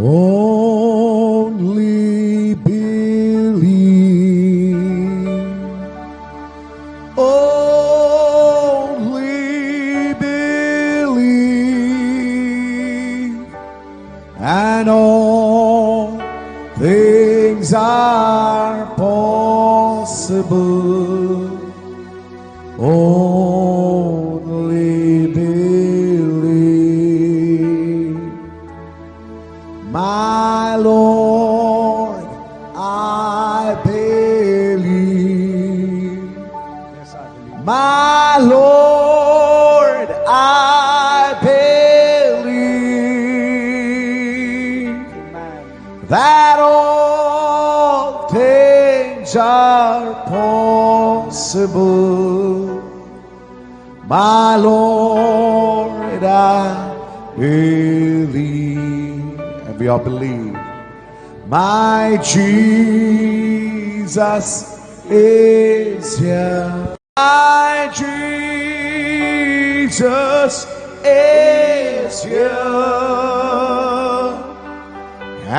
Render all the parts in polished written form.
Only believe. Only believe. And all things are possible. Only believe. My Lord, I believe. Yes, I believe. My Lord, I believe Amen. that all things are possible. My Lord, I believe. And we all believe. My Jesus is here. My Jesus is here.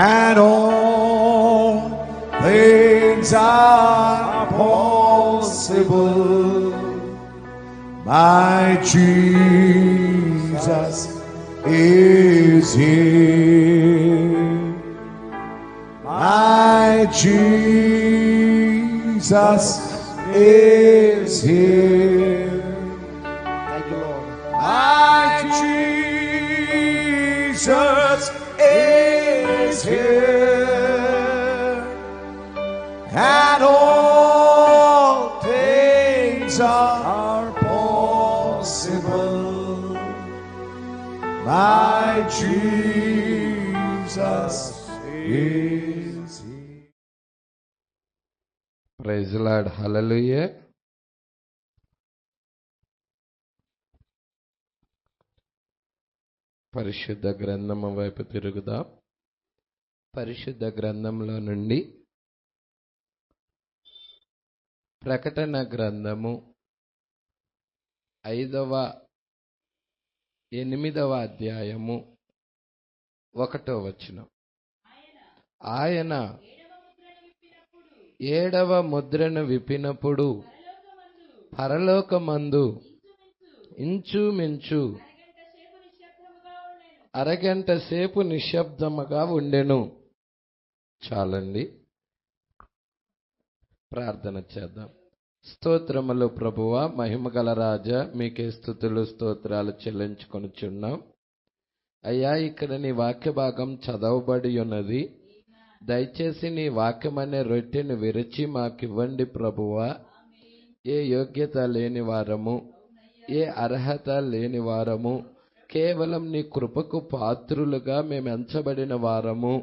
And all things are possible. My Jesus is here. My Jesus is here. Thank you, Lord. My Jesus is here. And all things are possible. My Jesus is here. Praise Lord, hallelujah. పరిశుద్ధ గ్రంథము వైపు తిరుగుదాం. పరిశుద్ధ గ్రంథంలో నుండి ప్రకటన గ్రంథము 8వ అధ్యాయము 1వ వచనం. ఆయన 7వ ముద్రను విప్పినప్పుడు పరలోకమందు ఇంచుమించు అరగంట సేపు నిశ్శబ్దముగా ఉండెను. చాలండి, ప్రార్థన చేద్దాం. స్తోత్రములు ప్రభువా, మహిమగల రాజా, మీకే స్తుతులు స్తోత్రాలు చెల్లించుకొనుచున్నాం. అయ్యా, ఇక్కడ నీ వాక్య భాగం చదవబడి ఉన్నది. దయచేసి నీ వాక్యమనే రొట్టెను విరచి మాకివ్వండి ప్రభువా. ఏ యోగ్యత లేని వారము, ఏ అర్హత లేని వారము, కేవలం నీ కృపకు పాత్రులుగా మేము ఎంచబడిన వారము.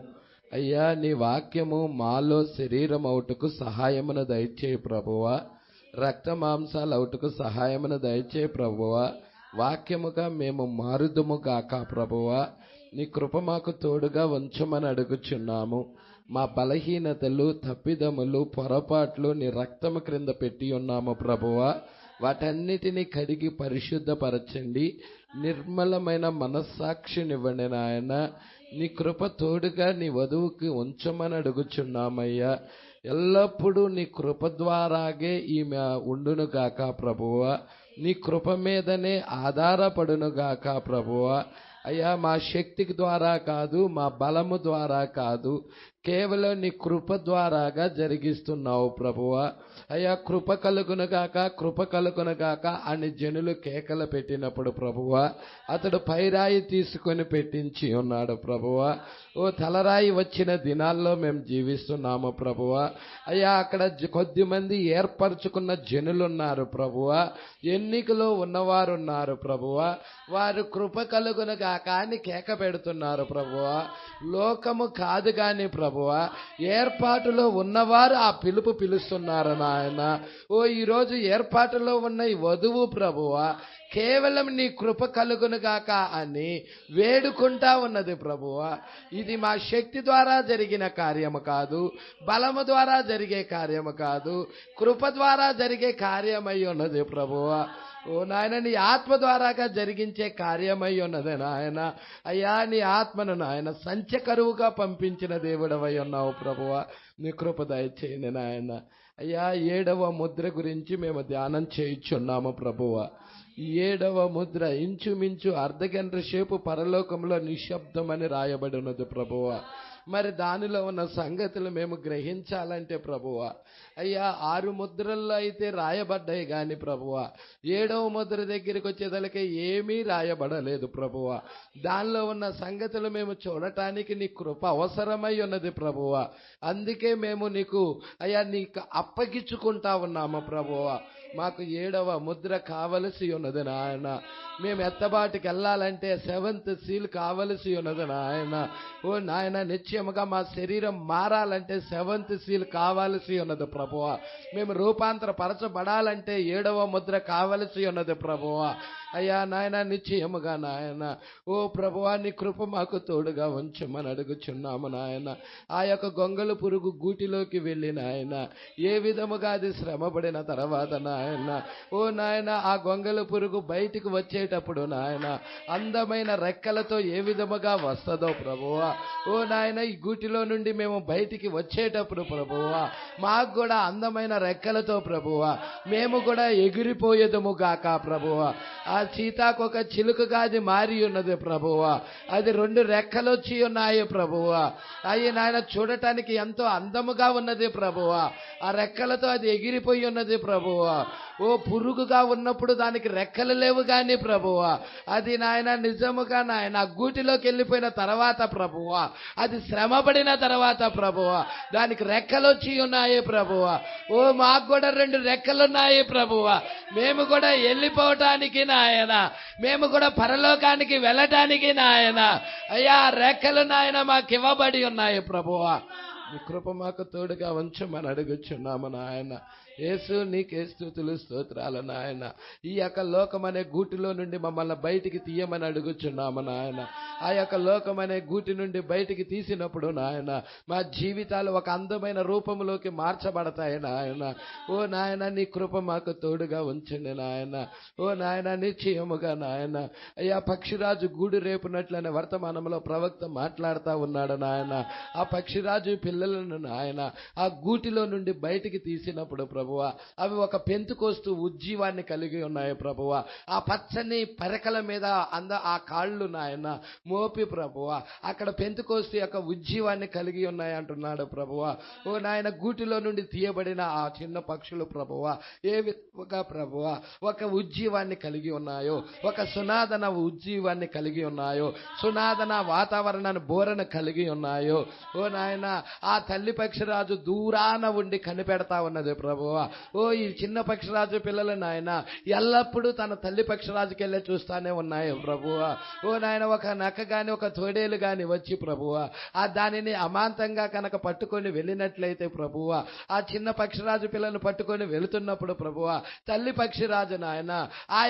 అయ్యా, నీ వాక్యము మాలో శరీరం అవుటకు సహాయమును దయచేయి ప్రభువా. రక్త మాంసాలు అవుటకు సహాయమును దయచేయి ప్రభువా. వాక్యముగా మేము మారుదుము గాక ప్రభువా. నీ కృప మాకు తోడుగా ఉంచమని అడుగుచున్నాము. మా బలహీనతలు, తప్పిదములు, పొరపాట్లు నీ రక్తము క్రింద పెట్టి ఉన్నాము ప్రభువా. వాటన్నిటినీ కడిగి పరిశుద్ధపరచండి. నిర్మలమైన మనస్సాక్షినివ్వండి నాయన. నీ కృప తోడుగా నీ వధువుకి ఉంచమని అడుగుచున్నామయ్యా. ఎల్లప్పుడూ నీ కృప ద్వారాగే ఈమె ఉండునుగాక ప్రభువా. నీ కృప మీదనే ఆధారపడునుగాక ప్రభువా. అయ్యా, మా శక్తికి ద్వారా కాదు, మా బలము ద్వారా కాదు, కేవలం నీ కృప ద్వారాగా జరిగిస్తున్నావు ప్రభువా. అయ్యా, కృప కలుగునుగాక, కృప కలుగునుగాక అని జనులు కేకలు పెట్టినప్పుడు ప్రభువా, అతడు పైరాయి తీసుకొని పెట్టించి ఉన్నాడు ప్రభువా. ఓ తలరాయి వచ్చిన దినాల్లో మేము జీవిస్తున్నాము ప్రభువా. అయ్యా, అక్కడ కొద్దిమంది ఏర్పరచుకున్న జనులున్నారు ప్రభువా, ఎన్నికలో ఉన్నవారు ఉన్నారు ప్రభువా. వారు కృప కలుగునుగాక అని కేక పెడుతున్నారు ప్రభువా. లోకము కాదు గాని ప్రభువా, ఏర్పాటులో ఉన్నవారు ఆ పిలుపు పిలుస్తున్నారు నాయన. ఓ ఈరోజు ఏర్పాటులో ఉన్న ఈ వధువు ప్రభువా, కేవలం నీ కృప కలుగును గాక అని వేడుకుంటా ఉన్నది ప్రభువా. ఇది మా శక్తి ద్వారా జరిగిన కార్యము కాదు, బలము ద్వారా జరిగే కార్యము కాదు, కృప ద్వారా జరిగే కార్యమై ఉన్నది ప్రభువా. ఓ నాయన, నీ ఆత్మ ద్వారాగా జరిగించే కార్యమై ఉన్నది నాయన. అయ్యా, నీ ఆత్మను నాయన సంచకరువుగా పంపించిన దేవుడవై ఉన్నావు ప్రభువా. నీ కృప దయచేయండి నాయన. అయ్యా, 7వ ముద్ర గురించి మేము ధ్యానం చేయుచున్నాము ప్రభువా. ఈ 7వ ముద్ర ఇంచుమించు అర్ధగంట సేపు పరలోకంలో నిశ్శబ్దమని రాయబడి ఉన్నది ప్రభువా. మరి దానిలో ఉన్న సంగతులు మేము గ్రహించాలంటే ప్రభువా, అయ్యా 6 ముద్రల్లో అయితే రాయబడ్డాయి కానీ ప్రభువా, 7వ ముద్ర దగ్గరికి వచ్చేదలకే ఏమీ రాయబడలేదు ప్రభువా. దానిలో ఉన్న సంగతులు మేము చూడటానికి నీ కృప అవసరమై ఉన్నది ప్రభువా. అందుకే మేము నీకు అయ్యా నీకు అప్పగించుకుంటా ఉన్నాము ప్రభువా. మాకు 7వ ముద్ర కావలసి ఉన్నది నాయన. మేము ఎత్తబాటుకి వెళ్ళాలంటే 7th సీల్ కావలసి ఉన్నది నాయన. ఓ నాయన, నిశ్చయముగా మా శరీరం మారాలంటే 7th సీల్ కావలసి ఉన్నది ప్రభువా. మేము రూపాంతరపరచబడాలంటే 7వ ముద్ర కావలసి ఉన్నది ప్రభువా. అయ్యా నాయన, నిశ్చయముగా నాయన, ఓ ప్రభువా, నీ కృప మాకు తోడుగా ఉంచమని అడుగుచున్నాము నాయన. ఆ యొక్క గొంగళి పురుగు గూటిలోకి వెళ్ళి నాయన ఏ విధముగా అది శ్రమపడిన తర్వాత నాయన, ఓ నాయన, ఆ గొంగళి పురుగు బయటికి వచ్చేటప్పుడు నాయన అందమైన రెక్కలతో ఏ విధముగా వస్తుందో ప్రభువా. ఓ నాయన, ఈ గూటిలో నుండి మేము బయటికి వచ్చేటప్పుడు ప్రభువా, మాకు కూడా అందమైన రెక్కలతో ప్రభువా మేము కూడా ఎగిరిపోయేదము గాక ప్రభువా. ఆ సీతాకొక చిలుకగా అది మారి ఉన్నది ప్రభువా. అది 2 రెక్కలు వచ్చి ఉన్నాయి ప్రభువా. అయ్యి నాయన, చూడటానికి ఎంతో అందముగా ఉన్నది ప్రభువా. ఆ రెక్కలతో అది ఎగిరిపోయి ఉన్నది ప్రభువా. ఓ పురుగుగా ఉన్నప్పుడు దానికి రెక్కలు లేవు గాని ప్రభువా, అది నాయన నిజముగా నాయన గూటిలోకి వెళ్ళిపోయిన తర్వాత ప్రభువా, అది శ్రమపడిన తర్వాత ప్రభువా దానికి రెక్కలు వచ్చి ఉన్నాయి ప్రభువా. ఓ మాకు కూడా 2 రెక్కలున్నాయి ప్రభువా. మేము కూడా వెళ్ళిపోవటానికి నాయన, మేము కూడా పరలోకానికి వెళ్ళటానికి నాయన, అయ్యా రెక్కలు నాయన మాకు ఇవ్వబడి ఉన్నాయి ప్రభువా. నీ కృప మాకు తోడుగా ఉంచమని అడుగుచున్నాము నాయన. యేసు, నీకే స్తుతులు స్తోత్రాలు నాయన. ఈ యొక్క లోకమనే గూటిలో నుండి మమ్మల్ని బయటికి తీయమని అడుగుచున్నాము నాయన. ఆ యొక్క లోకమనే గూటి నుండి బయటికి తీసినప్పుడు నాయన మా జీవితాలు ఒక అందమైన రూపంలోకి మార్చబడతాయి నాయన. ఓ నాయన, నీ కృప మాకు తోడుగా ఉంచండి నాయన. ఓ నాయన, నిశ్చయముగా నాయన, అయ్యా పక్షిరాజు గూడు రేపునట్లనే వర్తమానంలో ప్రవక్త మాట్లాడుతూ ఉన్నాడు నాయన. ఆ పక్షిరాజు పిల్లలను నాయన ఆ గూటిలో నుండి బయటికి తీసినప్పుడు ప్రభువా, అవి ఒక పెంతుకోస్తు ఉజ్జీవాన్ని కలిగి ఉన్నాయి ప్రభువా. ఆ పచ్చని పరకల మీద ఆ కాళ్ళు నాయన మోపి ప్రభువా అక్కడ పెంతుకోస్తు యొక్క ఉజ్జీవాన్ని కలిగి ఉన్నాయి అంటున్నాడు ప్రభువా. ఓ నాయన, గూటిలో నుండి తీయబడిన ఆ చిన్న పక్షులు ప్రభువా ఏ విధంగా ప్రభువా ఒక ఉజ్జీవాన్ని కలిగి ఉన్నాయో, ఒక సునాదన ఉజ్జీవాన్ని కలిగి ఉన్నాయో, సునాదన వాతావరణాన్ని బోరను కలిగి ఉన్నాయో, ఓ నాయన ఆ తల్లి పక్షిరాజు దూరాన ఉండి కనిపెడతా ఉన్నది ప్రభువా. ఓ ఈ చిన్న పక్షిరాజు పిల్లలు నాయన ఎల్లప్పుడూ తన తల్లి పక్షిరాజుకి వెళ్ళే చూస్తానే ఉన్నాయి ప్రభువా. ఓ నాయన, ఒక నక్క గాని ఒక తోడేలు గాని వచ్చి ప్రభువా ఆ దానిని అమాంతంగా కనుక పట్టుకొని వెళ్ళినట్లయితే ప్రభువా, ఆ చిన్న పక్షిరాజు పిల్లలను పట్టుకొని వెళుతున్నప్పుడు ప్రభువా తల్లి పక్షిరాజు నాయన ఆ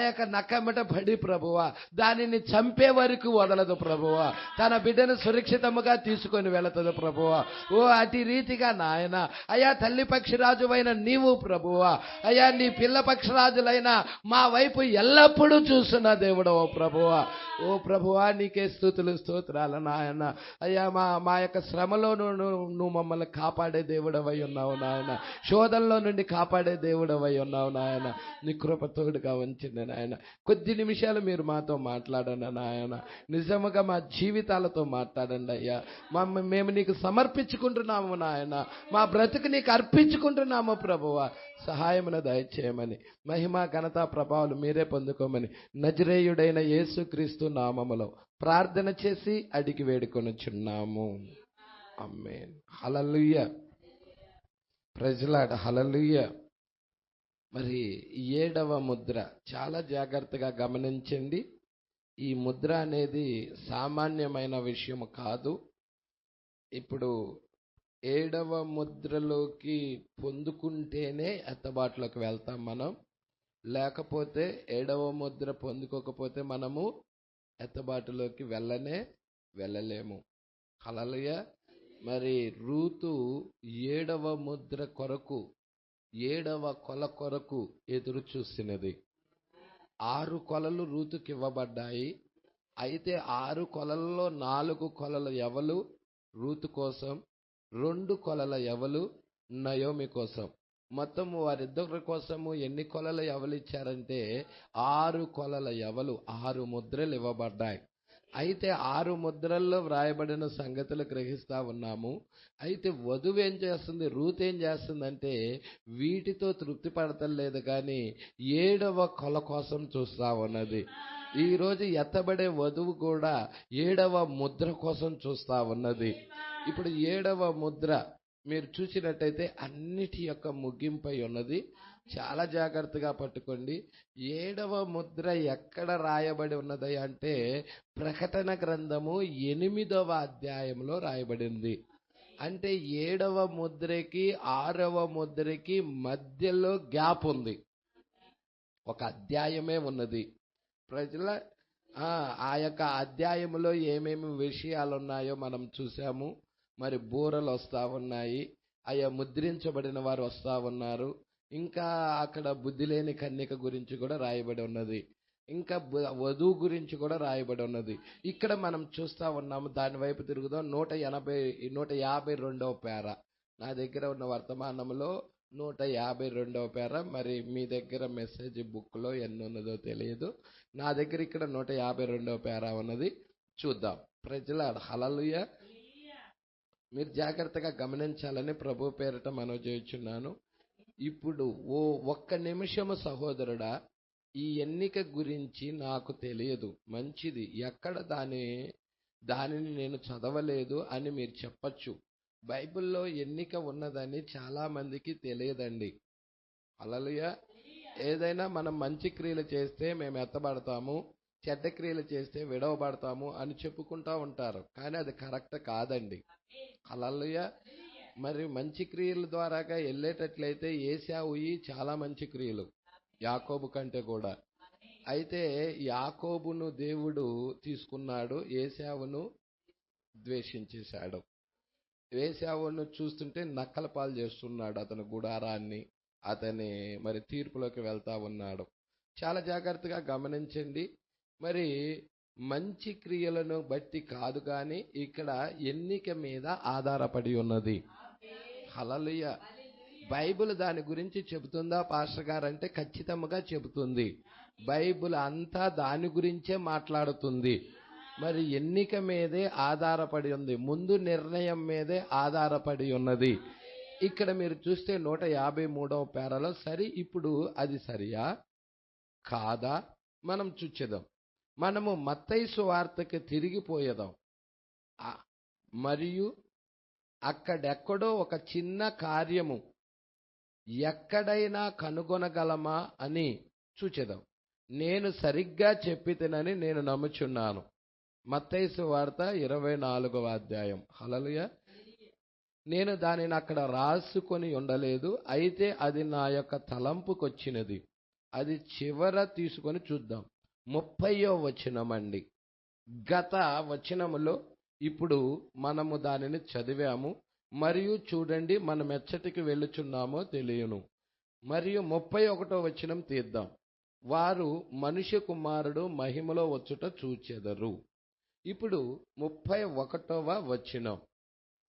యొక్క నక్కమ్మట పడి ప్రభువా దానిని చంపే వరకు వదలదు ప్రభువా. తన బిడ్డను సురక్షితముగా తీసుకొని వెళుతుంది ప్రభువా. ఓ అతి రీతిగా నాయన, అయ్యా తల్లి పక్షిరాజు అయిన నీవు ప్రభువా, అయ్యా నీ పిల్ల పక్షిరాజులైన మా వైపు ఎల్లప్పుడూ చూస్తున్న దేవుడు ఓ ప్రభువా. ఓ ప్రభువా, నీకే స్తుతులు స్తోత్రాలు నాయన. అయ్యా మా యొక్క శ్రమలో నువ్వు మమ్మల్ని కాపాడే దేవుడవై ఉన్నావు నాయన. శోధనలో నుండి కాపాడే దేవుడవై ఉన్నావు నాయన. నీ కృప తోడుగా ఉంచింది నాయన. కొద్ది నిమిషాలు మీరు మాతో మాట్లాడండి నాయన. నిజముగా మా జీవితాలతో మాట్లాడండి అయ్యా. మేము నీకు సమర్పించుకుంటున్నాము నాయన. మా బ్రతుకు నీకు అర్పించుకుంటున్నాము ప్రభువా. సహాయమును దయచేయమని, మహిమ ఘనత ప్రభావాలు మీరే పొందుకోమని నజరేయుడైన యేసుక్రీస్తు నామములో ప్రార్థన చేసి అడిగి వేడుకొనుచున్నాము. ఆమేన్. హల్లెలూయా. Praise Lord. హల్లెలూయా. మరి 7వ ముద్ర చాలా జాగ్రత్తగా గమనించండి. ఈ ముద్ర అనేది సామాన్యమైన విషయం కాదు. ఇప్పుడు 7వ ముద్రలోకి పొందుకుంటేనే ఎత్తబాటులోకి వెళ్తాం మనం. లేకపోతే 7వ ముద్ర పొందుకోకపోతే మనము ఎత్తబాటులోకి వెళ్ళలేము. హల్లెలూయా. మరి రూతు 7వ ముద్ర కొరకు, 7వ కొల కొరకు ఎదురు చూసినది. 6 కొలలు రూతుకి ఇవ్వబడ్డాయి. అయితే 6 కొలలలో 4 కొలల ఎవలు రూతు కోసం, 2 కొలల ఎవలు నయోమి కోసం. మొత్తం వారిద్దరి కోసము ఎన్ని కొలల ఎవలు ఇచ్చారంటే 6 కొలల ఎవలు, 6 ముద్రలు ఇవ్వబడ్డాయి. అయితే 6 ముద్రల్లో వ్రాయబడిన సంగతులు గ్రహిస్తా ఉన్నాము. అయితే వధువు ఏం చేస్తుంది, రూత్ ఏం చేస్తుందంటే వీటితో తృప్తి పడతలేదు కానీ 7వ కొల కోసం చూస్తా ఉన్నది. ఈ రోజు ఎత్తబడే వధువు కూడా 7వ ముద్ర కోసం చూస్తా ఉన్నది. ఇప్పుడు 7వ ముద్ర మీరు చూసినట్టయితే అన్నిటి యొక్క ముగింపై ఉన్నది. చాలా జాగ్రత్తగా పట్టుకోండి. 7వ ముద్ర ఎక్కడ రాయబడి ఉన్నది అంటే ప్రకటన గ్రంథము 8వ అధ్యాయంలో రాయబడింది. అంటే 7వ ముద్రకి 6వ ముద్రకి మధ్యలో గ్యాప్ ఉంది, ఒక అధ్యాయమే ఉన్నది. ప్రజల ఆ యొక్క అధ్యాయంలో ఏమేమి విషయాలు ఉన్నాయో మనం చూసాము. మరి బూరలు వస్తా ఉన్నాయి, అయ్యా ముద్రించబడిన వారు వస్తా ఉన్నారు. ఇంకా అక్కడ బుద్ధి లేని కన్యక గురించి కూడా రాయబడి ఉన్నది. ఇంకా వధువు గురించి కూడా రాయబడి ఉన్నది. ఇక్కడ మనం చూస్తా ఉన్నాము. దాని వైపు తిరుగుదాం. 152వ పేర నా దగ్గర ఉన్న వర్తమానంలో 152వ పేర. మరి మీ దగ్గర మెసేజ్ బుక్ లో ఎన్ని ఉన్నదో తెలియదు. నా దగ్గర ఇక్కడ 152వ పేర ఉన్నది. చూద్దాం. ప్రజలాడు హల్లెలూయా. మీరు జాగ్రత్తగా గమనించాలని ప్రభు పేరిట మనవి చేయుచున్నాను. ఇప్పుడు ఒక్క నిమిషము సహోదరుడా, ఈ ఎన్నిక గురించి నాకు తెలియదు, మంచిది, ఎక్కడ దానిని నేను చదవలేదు అని మీరు చెప్పచ్చు. బైబిల్లో ఎన్నిక ఉన్నదని చాలా మందికి తెలియదండి. హల్లెలూయా. ఏదైనా మనం మంచి క్రియలు చేస్తే మేము ఎత్తబడతాము, చెడ్డ క్రియలు చేస్తే విడవబడతాము అని చెప్పుకుంటా ఉంటారు. కానీ అది కరెక్ట్ కాదండి. హల్లెలూయా. మరి మంచి క్రియల ద్వారాగా వెళ్ళేటట్లయితే ఏశావుయి చాలా మంచి క్రియలు, యాకోబు కంటే కూడా. అయితే యాకోబును దేవుడు తీసుకున్నాడు, ఏశావును ద్వేషించేశాడు. ఏశావును చూస్తుంటే నక్కల పాలు చేస్తున్నాడు అతని గుడారాన్ని. అతని మరి తీర్పులోకి వెళ్తా ఉన్నాడు. చాలా జాగ్రత్తగా గమనించండి. మరి మంచి క్రియలను బట్టి కాదు కానీ ఇక్కడ ఎన్నిక మీద ఆధారపడి ఉన్నది. హల్లెలూయా. బైబిల్ దాని గురించి చెబుతుందా పాస్టర్ గారు అంటే ఖచ్చితంగా చెబుతుంది. బైబిల్ అంతా దాని గురించే మాట్లాడుతుంది. మరి ఎన్నిక మీదే ఆధారపడి ఉంది, ముందు నిర్ణయం మీదే ఆధారపడి ఉన్నది. ఇక్కడ మీరు చూస్తే 153వ పేరాలో సరి, ఇప్పుడు అది సరియా కాదా మనం చూచేద్దాం. మనము మత్తయి సువార్తకి తిరిగిపోయేదాం. మరియు అక్కడెక్కడో ఒక చిన్న కార్యము ఎక్కడైనా కనుగొనగలమా అని చూచేద్దాం. నేను సరిగ్గా చెప్పితేనని నేను నమ్ముచున్నాను. మత్తయి సువార్త 24వ అధ్యాయం. హల్లెలూయా. నేను దానిని అక్కడ రాసుకొని ఉండలేదు, అయితే అది నా యొక్క తలంపుకొచ్చినది. అది చివర తీసుకొని చూద్దాం. 30వ వచనం అండి. గత వచనములో ఇప్పుడు మనము దానిని చదివాము. మరియు చూడండి మనం ఎచ్చటికి వెళ్ళుచున్నామో తెలియను. మరియు 31వ వచనం తీద్దాం. వారు మనుష్య కుమారుడు మహిమలో వచ్చుట చూచెదరు. ఇప్పుడు 31వ వచనం.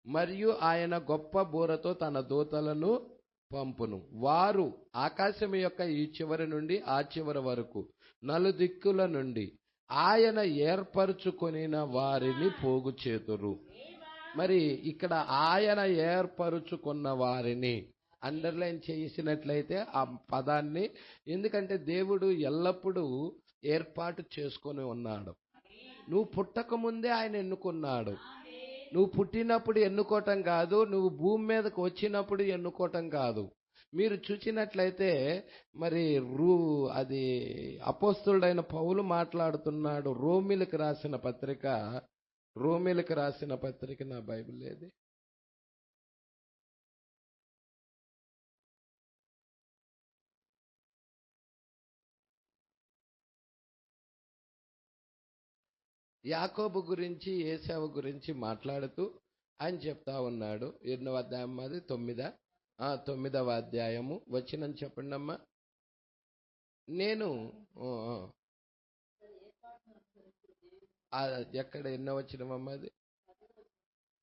మరియు ఆయన గొప్ప బూరతో తన దూతలను పంపును. వారు ఆకాశం యొక్క ఈ చివరి నుండి ఆ చివరి వరకు నలుదిక్కుల నుండి ఆయన ఏర్పరచుకొనిన వారిని పోగు చేతురు. మరి ఇక్కడ ఆయన ఏర్పరుచుకున్న వారిని అండర్లైన్ చేసినట్లయితే ఆ పదాన్ని, ఎందుకంటే దేవుడు ఎల్లప్పుడూ ఏర్పాటు చేసుకొని ఉన్నాడు. నువ్వు పుట్టక ముందే ఆయన ఎన్నుకున్నాడు. నువ్వు పుట్టినప్పుడు ఎన్నుకోవటం కాదు, నువ్వు భూమి మీదకు వచ్చినప్పుడు ఎన్నుకోవటం కాదు. మీరు చూసినట్లయితే మరి అది అపోస్తలుడైన పౌలు మాట్లాడుతున్నాడు. రోమిలకు రాసిన పత్రిక నా బైబిల్ ఏది? యాకోబు గురించి ఏశావు గురించి మాట్లాడుతూ ఆయన చెప్తా ఉన్నాడు. ఎన్నో అధ్యాయం అది? 9వ అధ్యాయము. వచనం చెప్పండి అమ్మా. నేను ఎక్కడ ఎన్నో వచనమమ్మా అది?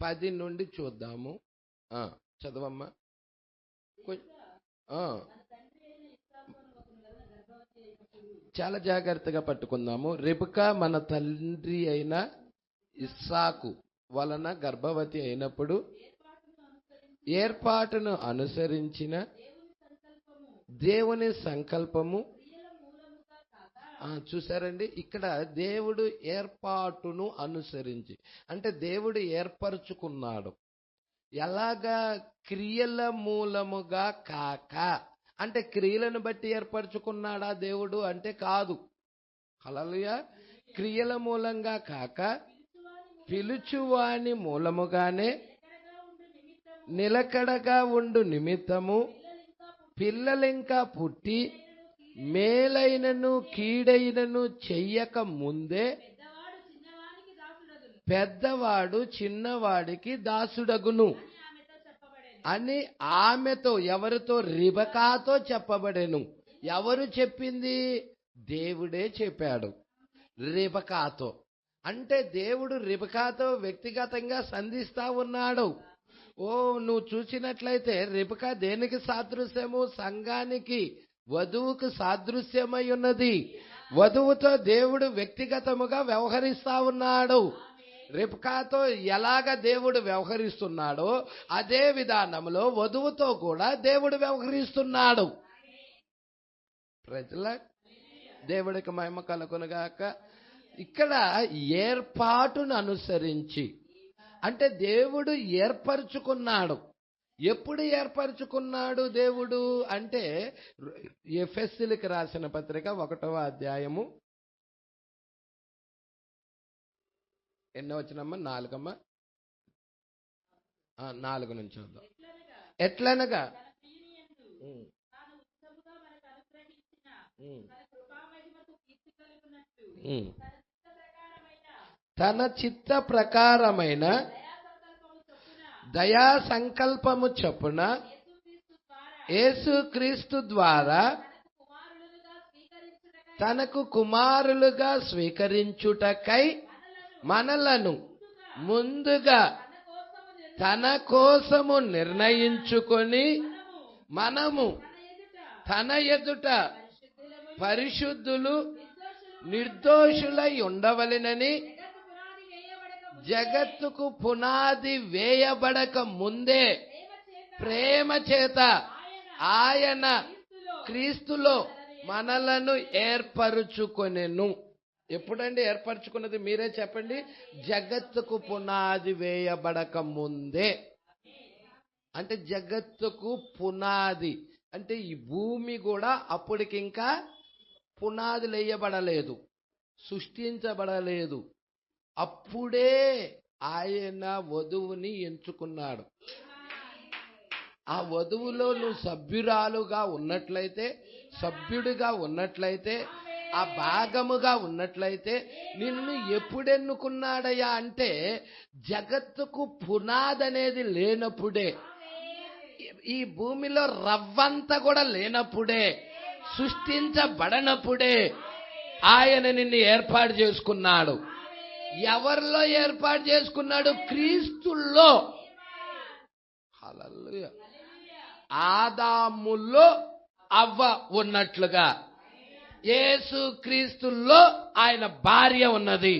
10 నుండి చూద్దాము. చదవమ్మా. చాలా జాగ్రత్తగా పట్టుకుందాము. రెబెకా మన తండ్రి అయిన ఇస్సాకు వలన గర్భవతి అయినప్పుడు ఏర్పాటును అనుసరించిన దేవుని సంకల్పము. చూసారండి, ఇక్కడ దేవుడు ఏర్పాటును అనుసరించి అంటే దేవుడు ఏర్పరచుకున్నాడు. ఎలాగా? క్రియల మూలముగా కాక. అంటే క్రియలను బట్టి ఏర్పరచుకున్నాడా దేవుడు అంటే కాదు. హల్లెలూయా. క్రియల మూలంగా కాక పిలుచువాని మూలముగానే నిలకడగా ఉండు నిమిత్తము పిల్లలింకా పుట్టి మేలైనను కీడైనను చెయ్యక ముందే పెద్దవాడు చిన్నవాడికి దాసుడగును అని ఆమెతో, ఎవరితో? రెబెకాతో చెప్పబడెను. ఎవరు చెప్పింది? దేవుడే చెప్పాడు రెబెకాతో. అంటే దేవుడు రెబెకాతో వ్యక్తిగతంగా సంధిస్తా ఉన్నాడు. నువ్వు చూసినట్లయితే రెబెకా దేనికి సాదృశ్యము? సంఘానికి, వధువుకు సాదృశ్యమై ఉన్నది. వధువుతో దేవుడు వ్యక్తిగతముగా వ్యవహరిస్తా ఉన్నాడు. రెబెకాతో ఎలాగ దేవుడు వ్యవహరిస్తున్నాడో అదే విధానంలో వధువుతో కూడా దేవుడు వ్యవహరిస్తున్నాడు. ప్రజల దేవుడికి మహిమ కలుగునుగాక. ఇక్కడ ఏర్పాటును అనుసరించి అంటే దేవుడు ఏర్పరచుకున్నాడు. ఎప్పుడు ఏర్పరచుకున్నాడు దేవుడు అంటే ఎఫెసీయులకు రాసిన పత్రిక 1వ అధ్యాయము. ఎన్నో వచనమ్మా? 4 అమ్మా. 4 నుంచి చూద్దాం. ఎట్లనగా తన చిత్త ప్రకారమైన దయా సంకల్పము చొప్పున యేసుక్రీస్తు ద్వారా తనకు కుమారులుగా స్వీకరించుటకై మనలను ముందుగా తన కోసము నిర్ణయించుకొని మనము తన ఎదుట పరిశుద్ధులు నిర్దోషులై ఉండవలెనని జగత్తుకు పునాది వేయబడక ముందే ప్రేమ చేత ఆయన క్రీస్తులో మనలను ఏర్పరుచుకొనెను. ఎప్పుడండి ఏర్పరచుకున్నది? మీరే చెప్పండి. జగత్తుకు పునాది వేయబడక ముందే. అంటే జగత్తుకు పునాది అంటే ఈ భూమి కూడా అప్పటికింకా పునాదులు వేయబడలేదు, సృష్టించబడలేదు. అప్పుడే ఆయన వధువుని ఎంచుకున్నాడు. ఆ వధువులో నువ్వు సభ్యురాలుగా ఉన్నట్లయితే, సభ్యుడిగా ఉన్నట్లయితే, ఆ భాగముగా ఉన్నట్లయితే నిన్ను ఎప్పుడెన్నుకున్నాడయ్యా అంటే జగత్తుకు పునాది అనేది లేనప్పుడే, ఈ భూమిలో రవ్వంత కూడా లేనప్పుడే, సృష్టించబడనప్పుడే ఆయన నిన్ను ఏర్పాటు చేసుకున్నాడు. ఎవరిలో ఏర్పాటు చేసుకున్నాడు? క్రీస్తుల్లో. హల్లెలూయా. ఆదాములో అవ్వ ఉన్నట్లుగా యేసు క్రీస్తుల్లో ఆయన భార్య ఉన్నది.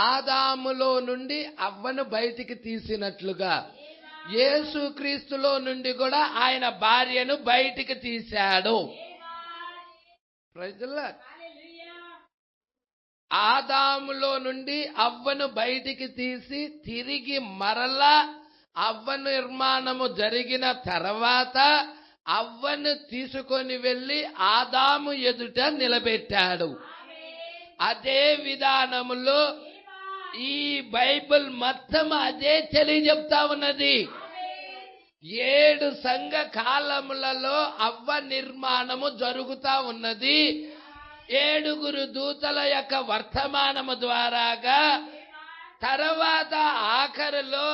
ఆదాములో నుండి అవ్వను బయటికి తీసినట్లుగా యేసు క్రీస్తులో నుండి కూడా ఆయన భార్యను బయటికి తీశాడు. ప్రజల ఆదాములో నుండి అవ్వను బయటికి తీసి తిరిగి మరలా అవ్వ నిర్మాణము జరిగిన తర్వాత అవ్వను తీసుకొని వెళ్ళి ఆదాము ఎదుట నిలబెట్టాడు. అదే విధానములో ఈ బైబిల్ మొత్తం అదే తెలియజెప్తా ఉన్నది. 7 సంఘ కాలములలో అవ్వ నిర్మాణము జరుగుతా ఉన్నది. ఏడుగురు దూతల యొక్క వర్తమానము ద్వారాగా తర్వాత ఆఖరులో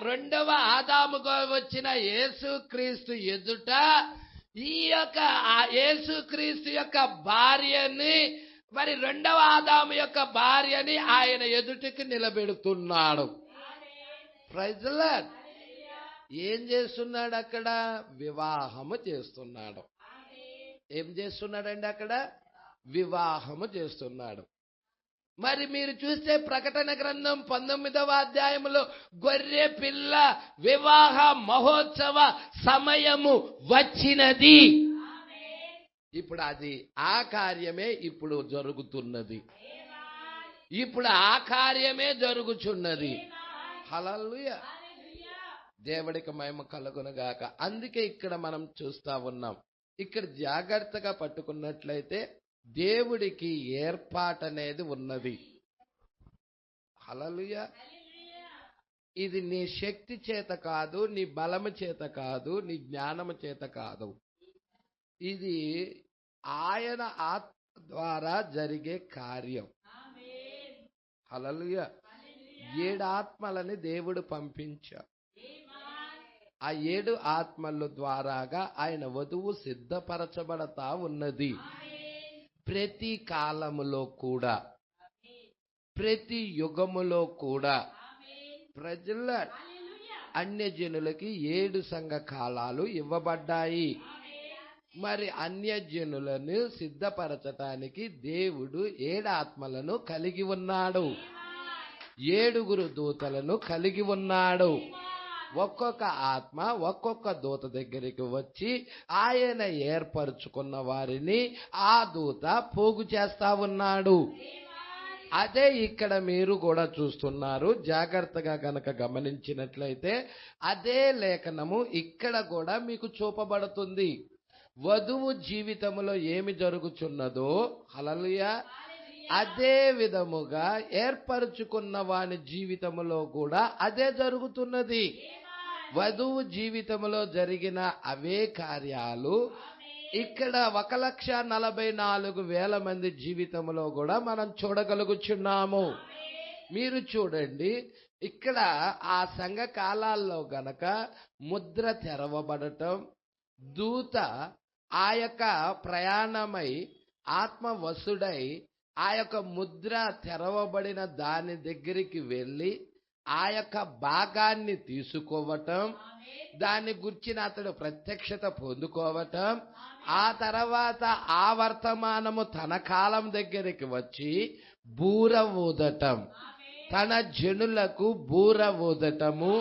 రెండవ ఆదాముగా వచ్చిన యేసుక్రీస్తు ఎదుట ఈ యొక్క యేసుక్రీస్తు యొక్క భార్యని మరి రెండవ ఆదాము యొక్క భార్యని ఆయన ఎదుటికి నిలబెడుతున్నాడు. Praise the Lord. ఏం చేస్తున్నాడు అక్కడ? వివాహము చేస్తున్నాడు. ఏం చేస్తున్నాడండి అక్కడ? వివాహము చేస్తున్నాడు. మరి మీరు చూస్తే ప్రకటన గ్రంథం 19వ అధ్యాయములో గొర్రె పిల్ల వివాహ మహోత్సవ సమయము వచ్చినది. ఇప్పుడు అది ఆ కార్యమే ఇప్పుడు జరుగుతున్నది. ఇప్పుడు ఆ కార్యమే జరుగుచున్నది. హల్లెలూయా. దేవుడికి మహిమ కలుగునుగాక. అందుకే ఇక్కడ మనం చూస్తా ఉన్నాం. ఇక్కడ జాగ్రత్తగా పట్టుకున్నట్లయితే దేవుడికి ఏర్పాటు అనేది ఉన్నది. హల్లెలూయా. ఇది నీ శక్తి చేత కాదు, నీ బలము చేత కాదు, నీ జ్ఞానము చేత కాదు. ఇది ఆయన ఆత్మ ద్వారా జరిగే కార్యం. హల్లెలూయా. 7 ఆత్మలని దేవుడు పంపించాడు. ఆ 7 ఆత్మల ద్వారాగా ఆయన వధువు సిద్ధపరచబడతా ఉన్నది. ప్రతి కాలములో కూడా, ప్రతి యుగములో కూడా ప్రజల అన్యజనులకి 7 సంఘ కాలాలు ఇవ్వబడ్డాయి. మరి అన్యజనులను సిద్ధపరచటానికి దేవుడు 7 ఆత్మలను కలిగి ఉన్నాడు. 7 దూతలను కలిగి ఉన్నాడు. ఒక్కొక్క ఆత్మ ఒక్కొక్క దూత దగ్గరికి వచ్చి ఆయన ఏర్పరచుకున్న వారిని ఆ దూత పోగు చేస్తా ఉన్నాడు. అదే ఇక్కడ మీరు కూడా చూస్తున్నారు. జాగ్రత్తగా గనక గమనించినట్లయితే అదే లేఖనము ఇక్కడ కూడా మీకు చూపబడుతుంది. వధువు జీవితంలో ఏమి జరుగుచున్నదో, హల్లెలూయా, అదే విధముగా ఏర్పరచుకున్న వాని జీవితంలో కూడా అదే జరుగుతున్నది. వధువు జీవితంలో జరిగిన అవే కార్యాలు ఇక్కడ 1,44,000 మంది జీవితంలో కూడా మనం చూడగలుగుచున్నాము. మీరు చూడండి, ఇక్కడ ఆ సంఘ కాలాల్లో గనక ముద్ర తెరవబడటం, దూత ఆ యొక్క ప్రయాణమై ఆత్మవశుడై ఆ యొక్క ముద్ర తెరవబడిన దాని దగ్గరికి వెళ్ళి ఆ యొక్క భాగాన్ని తీసుకోవటం, దాన్ని గుర్చిన అతడు ప్రత్యక్షత పొందుకోవటం, ఆ తర్వాత ఆ వర్తమానము తన కాలం దగ్గరికి వచ్చి బూర ఊదటం, తన జనులకు బూర ఊదటము.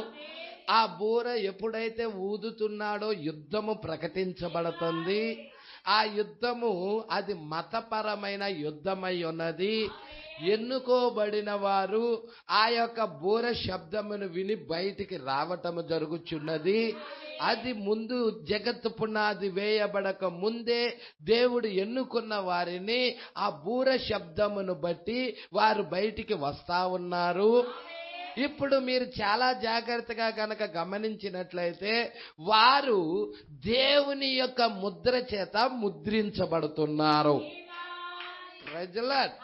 ఆ బూర ఎప్పుడైతే ఊదుతున్నాడో యుద్ధము ప్రకటించబడుతుంది. ఆ యుద్ధము అది మతపరమైన యుద్ధమై ఉన్నది. ఎన్నుకోబడిన వారు ఆ యొక్క బూర శబ్దమును విని బయటికి రావటము జరుగుచున్నది. అది ముందు జగత్తు పునాది వేయబడక ముందే దేవుడు ఎన్నుకున్న వారిని ఆ బూర శబ్దమును బట్టి వారు బయటికి వస్తా ఉన్నారు. ఇప్పుడు మీరు చాలా జాగ్రత్తగా గనక గమనించినట్లయితే వారు దేవుని యొక్క ముద్ర చేత ముద్రించబడుతున్నారు. ప్రజలారా,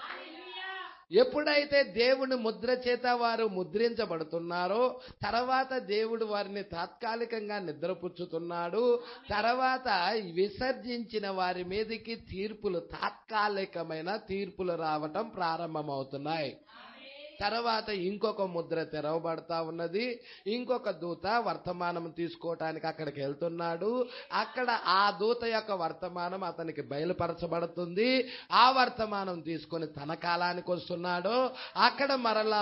ఎప్పుడైతే దేవుని ముద్ర చేత వారు ముద్రించబడుతున్నారో తర్వాత దేవుడు వారిని తాత్కాలికంగా నిద్రపుచ్చుతున్నాడు. తర్వాత విసర్జించిన వారి మీదకి తీర్పులు, తాత్కాలికమైన తీర్పులు రావటం ప్రారంభమవుతున్నాయి. తర్వాత ఇంకొక ముద్ర తెరవబడతా ఉన్నది. ఇంకొక దూత వర్తమానం తీసుకోవటానికి అక్కడికి వెళ్తున్నాడు. అక్కడ ఆ దూత యొక్క వర్తమానం అతనికి బయలుపరచబడుతుంది. ఆ వర్తమానం తీసుకొని తన కాలానికి వస్తున్నాడు. అక్కడ మరలా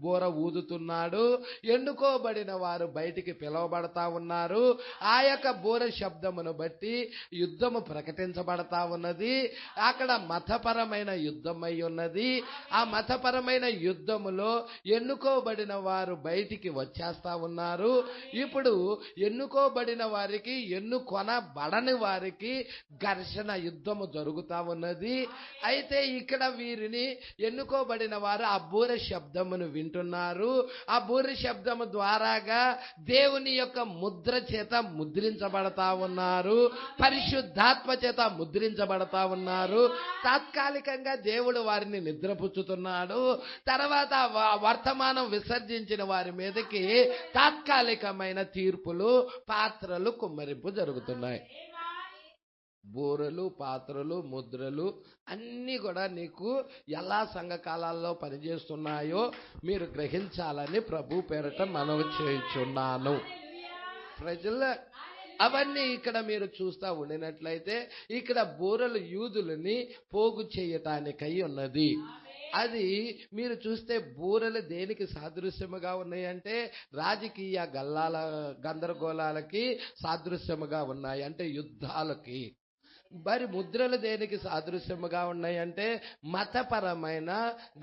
బోర ఊదుతున్నాడు. ఎన్నుకోబడిన వారు బయటికి పిలువబడతా ఉన్నారు. ఆ యొక్క బోర శబ్దమును బట్టి యుద్ధము ప్రకటించబడతా ఉన్నది. అక్కడ మతపరమైన యుద్ధమై ఉన్నది. ఆ మతపరమైన యుద్ధములో ఎన్నుకోబడిన వారు బయటికి వచ్చేస్తా ఉన్నారు. ఇప్పుడు ఎన్నుకోబడిన వారికి ఎన్నుకొనబడని వారికి ఘర్షణ యుద్ధము జరుగుతా ఉన్నది. అయితే ఇక్కడ వీరిని ఎన్నుకోబడిన వారు ఆ బూర శబ్దమును వింటున్నారు. ఆ బూర శబ్దము ద్వారాగా దేవుని యొక్క ముద్ర చేత ముద్రించబడతా ఉన్నారు, పరిశుద్ధాత్మ చేత ముద్రించబడతా ఉన్నారు. తాత్కాలికంగా దేవుడు వారిని నిద్రపుచ్చుతున్నాడు. తర్వాత వర్తమానం విసర్జించిన వారి మీదకి తాత్కాలికమైన తీర్పులు, పాత్రలు కుమ్మరింపు జరుగుతున్నాయి. బూరలు, పాత్రలు, ముద్రలు అన్నీ కూడా నీకు ఎలా సంఘకాలాల్లో పనిచేస్తున్నాయో మీరు గ్రహించాలని ప్రభు పేరట మనవి చేయుచున్నాను. ప్రజల అవన్నీ ఇక్కడ మీరు చూస్తా ఉండినట్లయితే ఇక్కడ బూరలు యూదులని పోగు చేయటానికై ఉన్నది. అది మీరు చూస్తే బూరలు దేనికి సాదృశ్యముగా ఉన్నాయంటే రాజకీయ గందరగోళాలకి సాదృశ్యముగా ఉన్నాయి, అంటే యుద్ధాలకి. మరి ముద్రలు దేనికి సాదృశ్యముగా ఉన్నాయంటే మతపరమైన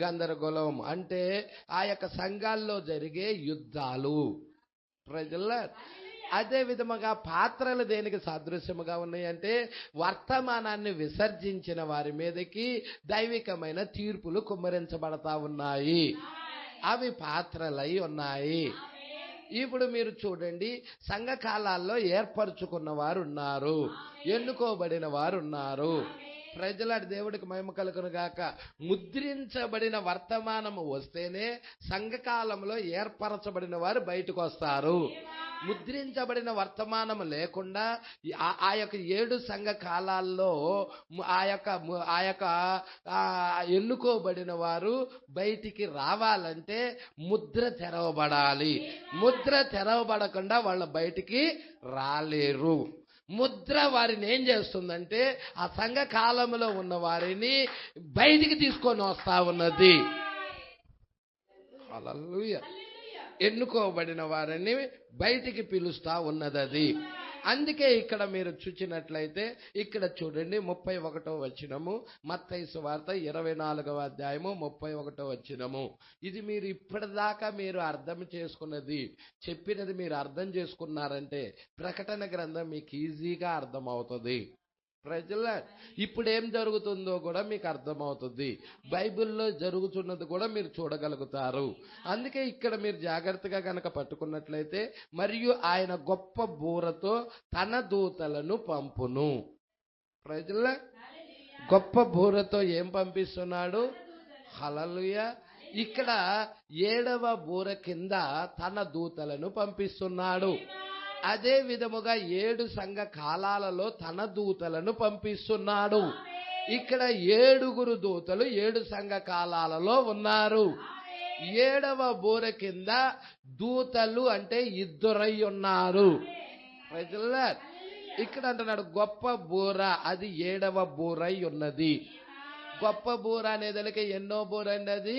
గందరగోళం, అంటే ఆ యొక్క సంఘాల్లో జరిగే యుద్ధాలు. ప్రజల అదే విధముగా పాత్రలు దేనికి సాదృశ్యముగా ఉన్నాయంటే వర్తమానాన్ని విసర్జించిన వారి మీదకి దైవికమైన తీర్పులు కుమ్మరించబడతా ఉన్నాయి. అవి పాత్రలై ఉన్నాయి. ఇప్పుడు మీరు చూడండి, సంఘకాలాల్లో ఏర్పరచుకున్న వారు ఉన్నారు, ఎన్నుకోబడిన వారు ఉన్నారు. ప్రజల దేవుడికి మహిమ కలుగును గాక. ముద్రించబడిన వర్తమానము వస్తేనే సంఘకాలంలో ఏర్పరచబడిన వారు బయటకు వస్తారు. ముద్రించబడిన వర్తమానము లేకుండా ఆ యొక్క 7 సంఘ కాలాల్లో ఆ యొక్క ఎన్నుకోబడిన వారు బయటికి రావాలంటే ముద్ర తెరవబడాలి. ముద్ర తెరవబడకుండా వాళ్ళు బయటికి రాలేరు. ముద్ర వారిని ఏం చేస్తుందంటే ఆ సంఘ కాలంలో ఉన్న వారిని బయటికి తీసుకొని వస్తా ఉన్నది. హల్లెలూయా. ఎన్నుకోబడిన వారిని బయటికి పిలుస్తా ఉన్నది. అందుకే ఇక్కడ మీరు చూచినట్లయితే ఇక్కడ చూడండి 31వ వచనము, మత్తయి సువార్త 24వ అధ్యాయము 31వ వచనము. ఇది మీరు ఇప్పటిదాకా మీరు అర్థం చేసుకున్నది, చెప్పినది మీరు అర్థం చేసుకున్నారంటే ప్రకటన గ్రంథం మీకు ఈజీగా అర్థం అవుతుంది. ప్రజల ఇప్పుడు ఏం జరుగుతుందో కూడా మీకు అర్థమవుతుంది, బైబిల్లో జరుగుతున్నది కూడా మీరు చూడగలుగుతారు. అందుకే ఇక్కడ మీరు జాగ్రత్తగా కనుక పట్టుకున్నట్లయితే, మరియు ఆయన గొప్ప బూరతో తన దూతలను పంపును. ప్రజల గొప్ప బూరతో ఏం పంపిస్తున్నాడు? హల్లెలూయా. ఇక్కడ 7వ బూర కింద తన దూతలను పంపిస్తున్నాడు. అదే విధముగా 7 సంఘ కాలాలలో తన దూతలను పంపిస్తున్నాడు. ఇక్కడ 7 దూతలు 7 సంఘ కాలాలలో ఉన్నారు. 7వ బూర కింద దూతలు అంటే 2 ఉన్నారు. ప్రజల ఇక్కడ అంటున్నాడు గొప్ప బూర, అది 7వ బూరై ఉన్నది. గొప్ప బూర అనేదానికి ఎన్నో బూర అండి? అది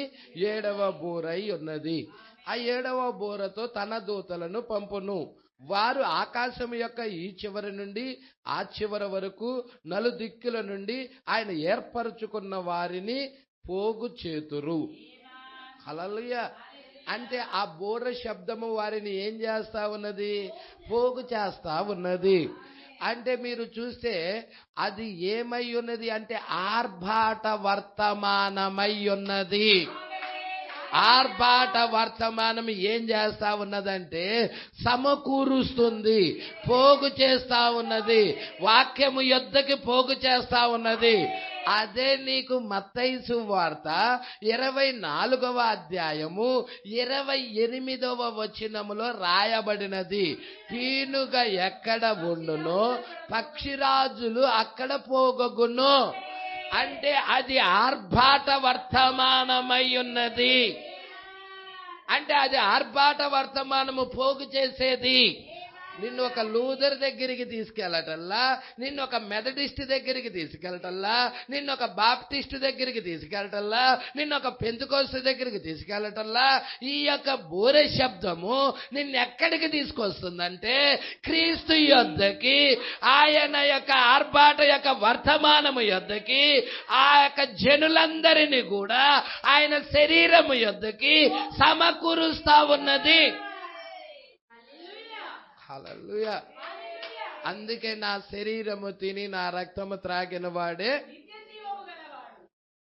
7వ బూరై ఉన్నది. ఆ 7వ బూరతో తన దూతలను పంపును. వారు ఆకాశం యొక్క ఈ చివరి నుండి ఆ చివరి వరకు నలుదిక్కుల నుండి ఆయన ఏర్పరచుకున్న వారిని పోగు చేతురు. హల్లెలూయా. అంటే ఆ బూర శబ్దము వారిని ఏం చేస్తా ఉన్నది? పోగు చేస్తా ఉన్నది. అంటే మీరు చూస్తే అది ఏమై ఉన్నది అంటే ఆర్భాట వర్తమానమై ఉన్నది. ఆర్భాట వర్తమానం ఏం చేస్తా ఉన్నదంటే సమకూరుస్తుంది, పోగు చేస్తా ఉన్నది, వాక్యము యొద్దకి పోగు చేస్తా ఉన్నది. అదే నీకు మత్తయి సువార్త 24వ అధ్యాయము 28వ వచనములో రాయబడినది. పీనుగ ఎక్కడ ఉండునో పక్షిరాజులు అక్కడ పోగొగును. అంటే అది ఆర్భాట వర్తమానమై ఉన్నది. అంటే అది ఆర్భాట వర్తమానము పోగు చేసేది. నిన్ను ఒక లూథర్ దగ్గరికి తీసుకెళ్ళటల్లా, నిన్ను ఒక మెథడిస్ట్ దగ్గరికి తీసుకెళ్ళటల్లా, నిన్ను ఒక బాప్టిస్ట్ దగ్గరికి తీసుకెళ్ళటల్లా, నిన్ను ఒక పెంతెకోస్తు దగ్గరికి తీసుకెళ్ళటల్లా, ఈ యొక్క బూరె శబ్దము నిన్ను ఎక్కడికి తీసుకొస్తుందంటే క్రీస్తు యొద్దకి, ఆయన యొక్క ఆర్భాట యొక్క వర్తమానము యొద్దకి, ఆ యొక్క జనులందరినీ కూడా ఆయన శరీరము యొద్దకి సమకూరుస్తా ఉన్నది. హల్లెలూయా. అందుకే నా శరీరము తిని నా రక్తము త్రాగిన వాడే.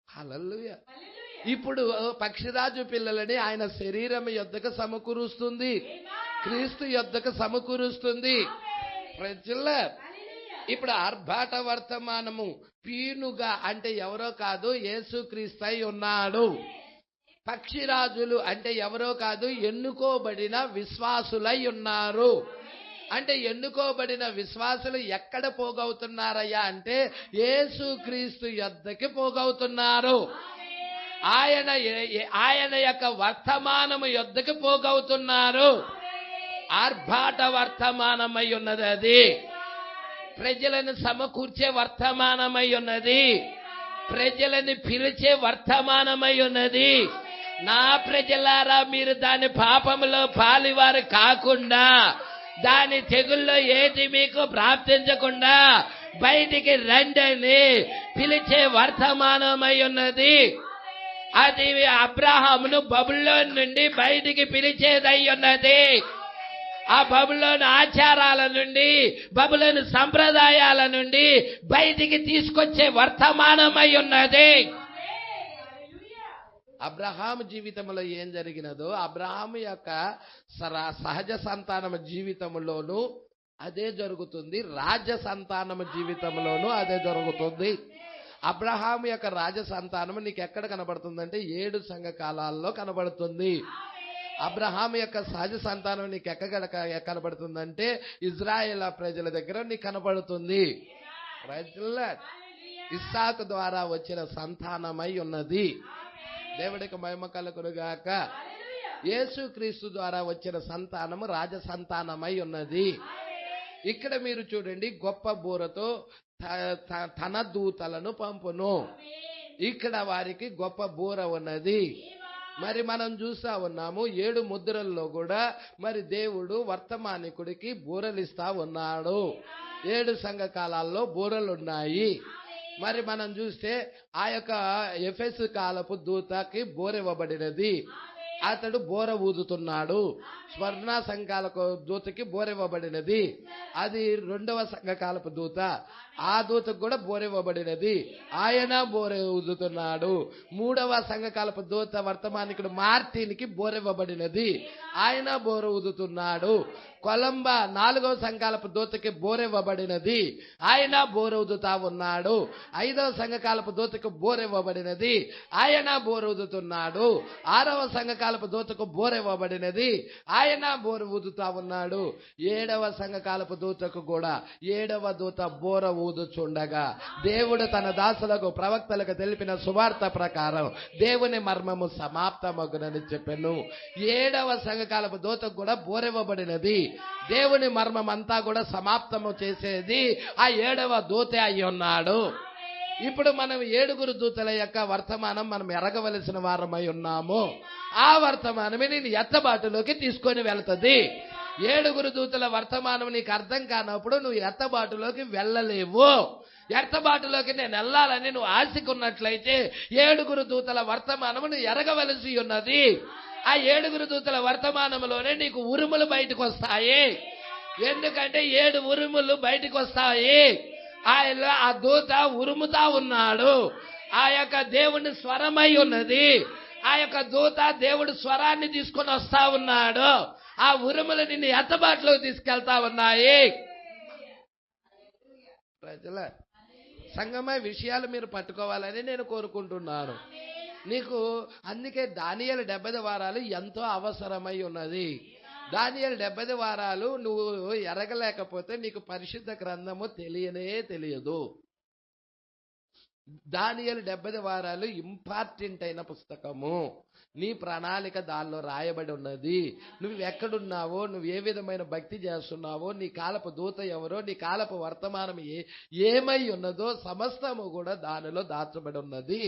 హల్లెలూయా. ఇప్పుడు పక్షిరాజు పిల్లలని ఆయన శరీరం యొద్దకు సమకూరుస్తుంది, క్రీస్తు యొద్దకు సమకూరుస్తుంది. ప్రజలారా, ఇప్పుడు ఆర్భాట వర్తమానము పీనుగా అంటే ఎవరో కాదు, యేసుక్రీస్తై ఉన్నాడు. పక్షిరాజులు అంటే ఎవరో కాదు, ఎన్నుకోబడిన విశ్వాసులై ఉన్నారు. అంటే ఎన్నుకోబడిన విశ్వాసులు ఎక్కడ పోగవుతున్నారయ్యా అంటే యేసుక్రీస్తు యొద్దకి పోగవుతున్నారు. ఆయన యొక్క వర్తమానము యొద్దకి పోగవుతున్నారు. ఆర్భాట వర్తమానమై ఉన్నది అది. ప్రజలను సమకూర్చే వర్తమానమై ఉన్నది. ప్రజలని పిలిచే వర్తమానమై ఉన్నది. నా ప్రజలారా, మీరు దాని పాపములో పాలివారు కాకుండా, దాని తెగుల్లో ఏది మీకు ప్రాప్తించకుండా బయటికి రండని పిలిచే వర్తమానమై ఉన్నది. అది అబ్రహామును బబులోను నుండి బయటికి పిలిచేదై ఉన్నది. ఆ బబులోను ఆచారాల నుండి, బబులోను సంప్రదాయాల నుండి బయటికి తీసుకొచ్చే వర్తమానమై ఉన్నది. అబ్రహాము జీవితంలో ఏం జరిగినదో అబ్రహాము యొక్క సహజ సంతానము జీవితంలోనూ అదే జరుగుతుంది, రాజ సంతానము జీవితంలోనూ అదే జరుగుతుంది. అబ్రహాము యొక్క రాజ సంతానము నీకు ఎక్కడ కనబడుతుందంటే 7 సంఘకాలాల్లో కనబడుతుంది. అబ్రహాము యొక్క సహజ సంతానం నీకు ఎక్కడ కనబడుతుందంటే ఇజ్రాయేల్ ప్రజల దగ్గర నీకు కనబడుతుంది. ఇస్సాకు ద్వారా వచ్చిన సంతానమై ఉన్నది. దేవుడికి మహిమ కలుగునుగాక. యేసుక్రీస్తు ద్వారా వచ్చిన సంతానము రాజ సంతానమై ఉన్నది. ఇక్కడ మీరు చూడండి, గొప్ప బూరతో తన దూతలను పంపును. ఇక్కడ వారికి గొప్ప బూర ఉన్నది. మరి మనం చూస్తా ఉన్నాము 7 ముద్రల్లో కూడా మరి దేవుడు వర్తమానికుడికి బూరలిస్తా ఉన్నాడు. 7 సంఘకాలాల్లో బూరలున్నాయి. మరి మనం చూస్తే ఆ యొక్క ఎఫెసు కాలపు దూతకి బోరెవ్వబడినది, అతడు బోర ఊదుతున్నాడు. స్వర్ణ సంఘాలకు దూతకి బోరెవ్వబడినది, అది 2వ సంఘకాలపు దూత. ఆ దూతకు కూడా బోరెవ్వబడినది, ఆయన బోరె ఊదుతున్నాడు. 3వ సంఘకాలపు దూత వర్తమానికుడు మార్టిన్కి బోరెవ్వబడినది, ఆయన బోర ఊదుతున్నాడు. కొలంబా 4వ సంఘకాలపు దూతకి బోరెవ్వబడినది, ఆయన బోరూదుతా ఉన్నాడు. 5వ సంఘకాలపు దూతకు బోరెవ్వబడినది, ఆయన బోరూదుతున్నాడు. 6వ సంఘకాలపు దూతకు బోరెవ్వబడినది, ఆయన బోర ఊదుతా ఉన్నాడు. 7వ సంఘకాలపు దూతకు కూడా 7వ దూత బోర ఊదుచుండగా దేవుడు తన దాసులకు ప్రవక్తలకు తెలిపిన సువార్త ప్రకారం దేవుని మర్మము సమాప్తమగునని చెప్పెను. 7వ సంఘకాలపు దూతకు కూడా బోరెవ్వబడినది. దేవుని మర్మం అంతా కూడా సమాప్తము చేసేది ఆ 7వ దూతే అయి ఉన్నాడు. ఇప్పుడు మనం 7 దూతల యొక్క వర్తమానం మనం ఎరగవలసిన వారమై ఉన్నాము. ఆ వర్తమానమే నేను ఎత్తబాటులోకి తీసుకొని వెళ్తుంది. 7 దూతల వర్తమానం నీకు అర్థం కానప్పుడు నువ్వు ఎత్తబాటులోకి వెళ్ళలేవు. ఎత్తబాటులోకి నేను వెళ్ళాలని నువ్వు ఆశకున్నట్లయితే 7 దూతల వర్తమానము నువ్వు ఎరగవలసి ఉన్నది. ఆ 7 దూతల వర్తమానంలోనే నీకు ఉరుములు బయటకు వస్తాయి. ఎందుకంటే 7 ఉరుములు బయటకు వస్తాయి. ఆ దూత ఉరుముతా ఉన్నాడు. ఆ యొక్క దేవుని స్వరమై ఉన్నది. ఆ యొక్క దూత దేవుడు స్వరాన్ని తీసుకొని వస్తా ఉన్నాడు. ఆ ఉరుములు నిన్ను ఎత్తబాటులోకి తీసుకెళ్తా ఉన్నాయి. ప్రజల సంగమై విషయాలు మీరు పట్టుకోవాలని నేను కోరుకుంటున్నాను. నీకు అందుకే దానియేలు 70 వారాలు ఎంతో అవసరమై ఉన్నది. దానియేలు 70 వారాలు నువ్వు ఎరగలేకపోతే నీకు పరిశుద్ధ గ్రంథము తెలియనే తెలియదు. దానియేలు 70 వారాలు ఇంపార్టెంట్ అయిన పుస్తకము. నీ ప్రణాళిక దానిలో రాయబడి ఉన్నది. నువ్వు ఎక్కడున్నావో, నువ్వు ఏ విధమైన భక్తి చేస్తున్నావో, నీ కాలపు దూత ఎవరో, నీ కాలపు వర్తమానం ఏమై ఉన్నదో సమస్తము కూడా దానిలో దాచబడి ఉన్నది.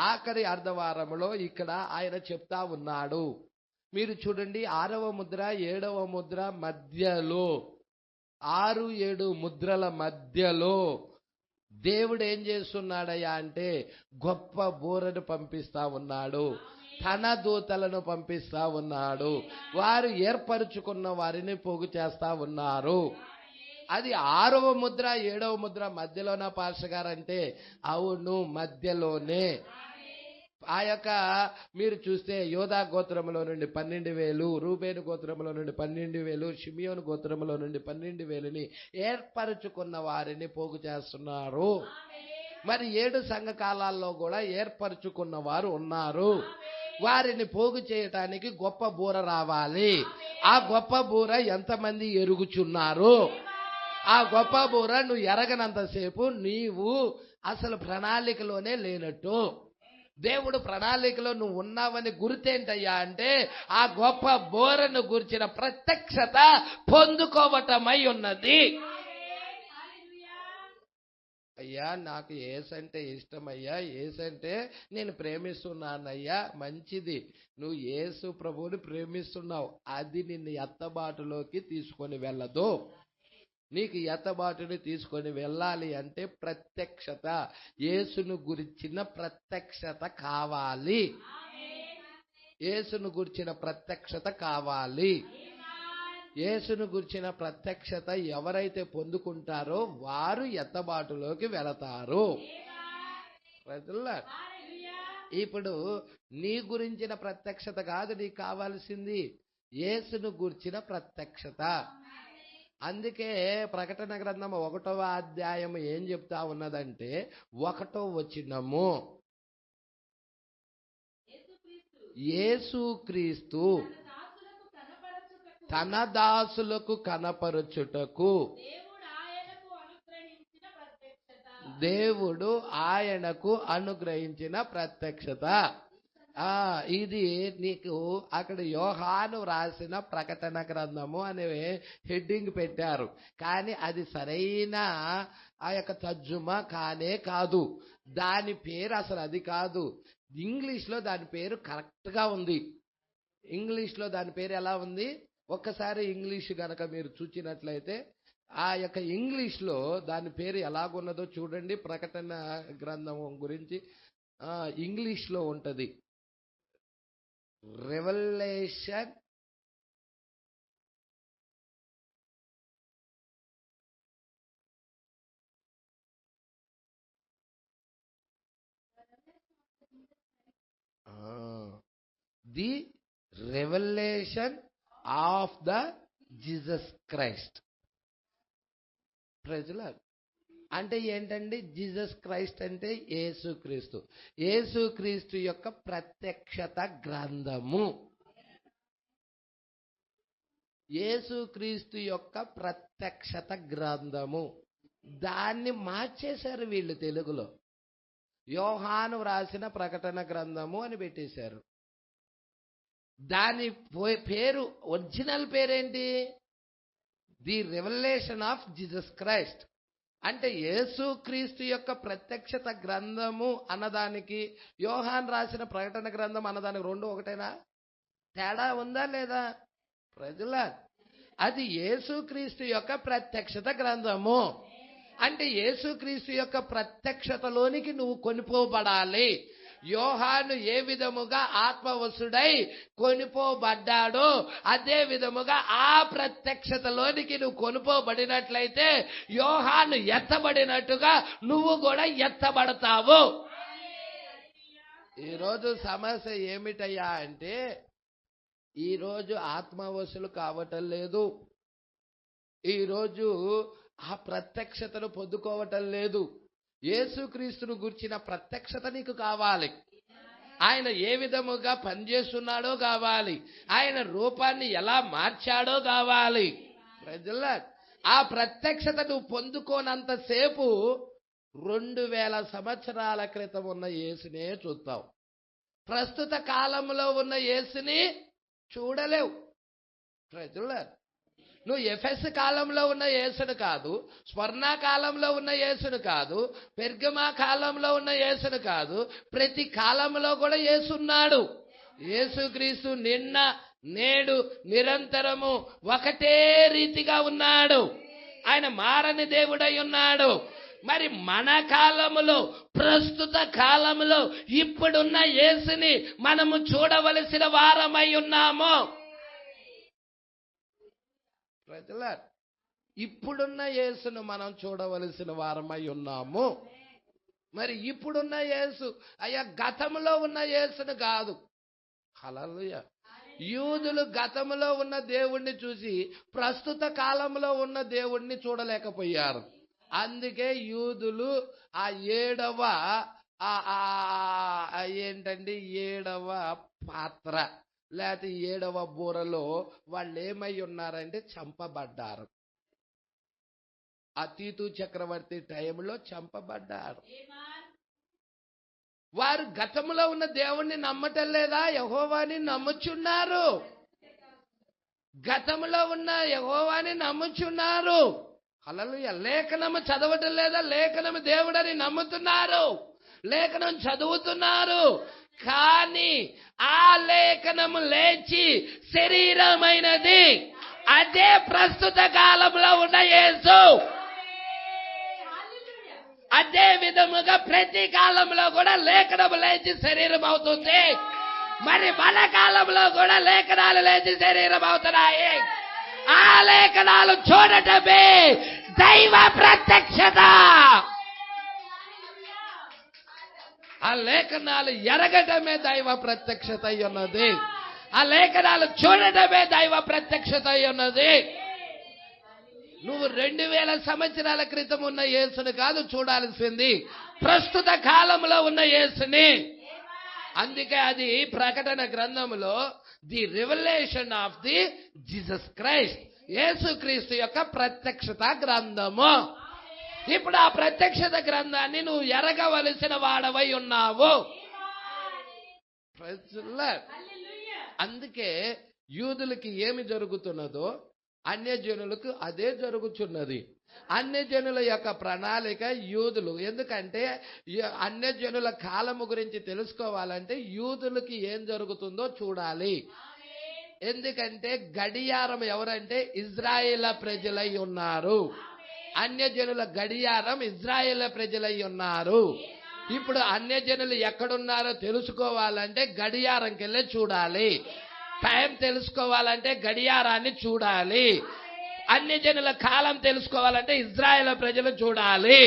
ఆఖరి అర్ధవారంలో ఇక్కడ ఆయన చెప్తా ఉన్నాడు. మీరు చూడండి, 6వ ముద్ర 7వ ముద్ర మధ్యలో, 6-7 ముద్రల మధ్యలో దేవుడు ఏం చేస్తున్నాడయ్యా అంటే గొప్ప బూరను పంపిస్తా ఉన్నాడు. తన దూతలను పంపిస్తా ఉన్నాడు. వారు ఏర్పరుచుకున్న వారిని పోగు చేస్తా ఉన్నారు. అది 6వ ముద్ర 7వ ముద్ర మధ్యలోన పాస్టర్ గారు అంటే అవును, మధ్యలోనే. ఆ యొక్క మీరు చూస్తే యోధా గోత్రంలో నుండి 12,000, రూబేను గోత్రంలో నుండి 12,000, షిమియోను గోత్రంలో నుండి 12,000ని ఏర్పరచుకున్న వారిని పోగు చేస్తున్నారు. మరి 7 సంఘకాలాల్లో కూడా ఏర్పరచుకున్న వారు ఉన్నారు. వారిని పోగు చేయటానికి గొప్ప బూర రావాలి. ఆ గొప్ప బూర ఎంతమంది ఎరుగుచున్నారు? ఆ గొప్ప బూర నువ్వు ఎరగనంతసేపు నీవు అసలు ప్రణాళికలోనే లేనట్టు. దేవుడు ప్రణాళికలో నువ్వు ఉన్నావని గుర్తేంటయ్యా అంటే ఆ గొప్ప బోరను గురించిన ప్రత్యక్షత పొందుకోవటమై ఉన్నది. అయ్యా నాకు యేసంటే ఇష్టమయ్యా, యేసంటే నేను ప్రేమిస్తున్నానయ్యా, మంచిది. నువ్వు యేసు ప్రభువుని ప్రేమిస్తున్నావు, అది నిన్ను ఎత్తబాటులోకి తీసుకొని వెళ్ళదు. నీకు ఎత్తబాటుని తీసుకొని వెళ్ళాలి అంటే ప్రత్యక్షత, యేసును గురించిన ప్రత్యక్షత కావాలి. యేసును గురించిన ప్రత్యక్షత కావాలి. యేసును గురించిన ప్రత్యక్షత ఎవరైతే పొందుకుంటారో వారు ఎత్తబాటులోకి వెళతారు. ఇప్పుడు నీ గురించిన ప్రత్యక్షత కాదు నీకు కావాల్సింది, యేసును గురించిన ప్రత్యక్షత. అందుకే ప్రకటన గ్రంథం 1వ అధ్యాయం ఏం చెప్తా ఉన్నదంటే 1వ వచనము, యేసుక్రీస్తు తన దాసులకు కనపరచుటకు దేవుడు ఆయనకు అనుగ్రహించిన ప్రత్యక్షత. ఇది నీకు అక్కడ యోహాను రాసిన ప్రకటన గ్రంథము అనే హెడ్డింగ్ పెట్టారు, కానీ అది సరైన ఆ యొక్క తర్జుమా కానే కాదు. దాని పేరు అసలు అది కాదు. ఇంగ్లీష్లో దాని పేరు కరెక్ట్గా ఉంది. ఇంగ్లీష్లో దాని పేరు ఎలా ఉంది? ఒక్కసారి ఇంగ్లీష్ గనక మీరు చూచినట్లయితే ఆ యొక్క ఇంగ్లీష్లో దాని పేరు ఎలాగున్నదో చూడండి. ప్రకటన గ్రంథం గురించి ఇంగ్లీష్లో ఉంటుంది, revolution the revolution of the Jesus Christ. ప్రజలు అంటే ఏంటండి? జీసస్ క్రైస్ట్ అంటే యేసుక్రీస్తు. యేసుక్రీస్తు యొక్క ప్రత్యక్షత గ్రంథము. యేసుక్రీస్తు యొక్క ప్రత్యక్షత గ్రంథము. దాన్ని మార్చేశారు వీళ్ళు తెలుగులో. యోహాను రాసిన ప్రకటన గ్రంథము అని పెట్టేశారు. దాని పేరు ఒరిజినల్ పేరేంటి? The revolution of Jesus Christ. అంటే యేసుక్రీస్తు యొక్క ప్రత్యక్షత గ్రంథము అన్నదానికి యోహాన్ రాసిన ప్రకటన గ్రంథం అన్నదానికి రెండు ఒకటేనా? తేడా ఉందా లేదా? ప్రజల అది యేసుక్రీస్తు యొక్క ప్రత్యక్షత గ్రంథము. అంటే యేసుక్రీస్తు యొక్క ప్రత్యక్షతలోనికి నువ్వు కొనిపోబడాలి. యోహాను ఏ విధముగా ఆత్మవశుడై కొనిపోబడ్డాడో అదే విధముగా ఆ ప్రత్యక్షతలోనికి నువ్వు కొనిపోబడినట్లయితే యోహాను ఎత్తబడినట్టుగా నువ్వు కూడా ఎత్తబడతావు. ఈరోజు సమస్య ఏమిటయ్యా అంటే ఈరోజు ఆత్మవశులు కావటం లేదు. ఈరోజు ఆ ప్రత్యక్షతను పొందుకోవటం లేదు. యేసుక్రీస్తును గురించిన ప్రత్యక్షత నీకు కావాలి. ఆయన ఏ విధముగా పనిచేస్తున్నాడో కావాలి. ఆయన రూపాన్ని ఎలా మార్చాడో కావాలి. ప్రజల ఆ ప్రత్యక్షత నువ్వు పొందుకోనంతసేపు 2000 సంవత్సరాల క్రితం ఉన్న యేసునే చూస్తావు. ప్రస్తుత కాలంలో ఉన్న యేసుని చూడలేవు. ప్రజలారా, నువ్వు ఎఫెస్ కాలంలో ఉన్న యేసును కాదు, స్వర్ణ కాలంలో ఉన్న యేసును కాదు, పెర్గమా కాలంలో ఉన్న యేసును కాదు, ప్రతి కాలంలో కూడా యేసున్నాడు. యేసుక్రీస్తు నిన్న నేడు నిరంతరము ఒకటే రీతిగా ఉన్నాడు. ఆయన మారని దేవుడై ఉన్నాడు. మరి మన కాలములో, ప్రస్తుత కాలములో ఇప్పుడున్న యేసుని మనము చూడవలసిన వారమై ఉన్నాము. ప్రజలారా, ఇప్పుడున్న యేసును మనం చూడవలసిన వారమై ఉన్నాము. మరి ఇప్పుడున్న యేసు అయ్యా గతంలో ఉన్న యేసును కాదు. హల్లెలూయా. యూదులు గతంలో ఉన్న దేవుణ్ణి చూసి ప్రస్తుత కాలంలో ఉన్న దేవుణ్ణి చూడలేకపోయారు. అందుకే యూదులు ఆ 7వ ఏంటండి 7వ పాత్ర లేకపోతే 7వ బూరలో వాళ్ళు ఏమై ఉన్నారంటే చంపబడ్డారు. ఆ తీతు చక్రవర్తి టైంలో చంపబడ్డారు. వారు గతంలో ఉన్న దేవుణ్ణి నమ్మటం లేదా? యెహోవాని నమ్ముచున్నారు. గతంలో ఉన్న యెహోవాని నమ్ముచున్నారు. హల్లెలూయా. లేఖనము చదవటం లేదా? లేఖనము దేవుడని నమ్ముతున్నారు, లేఖనం చదువుతున్నారు. కానీ ఆ లేఖనము లేచి శరీరమైనది. అదే ప్రస్తుత కాలంలో ఉన్న యేసు. అదే విధముగా ప్రతి కాలంలో కూడా లేఖనము లేచి శరీరం అవుతుంది. మరి మన కాలంలో కూడా లేఖనాలు లేచి శరీరం అవుతున్నాయి. ఆ లేఖనాలు చూడటమే దైవ ప్రత్యక్షత. ఆ లేఖనాలు ఎరగటమే దైవ ప్రత్యక్షత అయి ఉన్నది. ఆ లేఖనాలు చూడటమే దైవ ప్రత్యక్షత అయి ఉన్నది. నువ్వు 2000 సంవత్సరాల క్రితం ఉన్న యేసుని కాదు చూడాల్సింది, ప్రస్తుత కాలంలో ఉన్న యేసుని. అందుకే అది ప్రకటన గ్రంథములో the revolution of the Jesus Christ, యేసుక్రీస్తు యొక్క ప్రత్యక్షత గ్రంథము. ఇప్పుడు ఆ ప్రత్యక్షత గ్రంథాన్ని నువ్వు ఎరగవలసిన వాడవై ఉన్నావు. అందుకే యూదులకి ఏమి జరుగుతున్నదో అన్యజనులకు అదే జరుగుతున్నది. అన్యజనుల యొక్క ప్రణాళిక యూదులు. ఎందుకంటే అన్యజనుల కాలము గురించి తెలుసుకోవాలంటే యూదులకి ఏం జరుగుతుందో చూడాలి. ఎందుకంటే గడియారం ఎవరంటే ఇజ్రాయేల్ ప్రజలై ఉన్నారు. అన్యజనుల గడియారం ఇజ్రాయేల్ ప్రజలై ఉన్నారు. ఇప్పుడు అన్యజనులు ఎక్కడున్నారో తెలుసుకోవాలంటే గడియారంకి వెళ్ళి చూడాలి. టైం తెలుసుకోవాలంటే గడియారాన్ని చూడాలి. అన్యజనుల కాలం తెలుసుకోవాలంటే ఇజ్రాయేల్ ప్రజలు చూడాలి.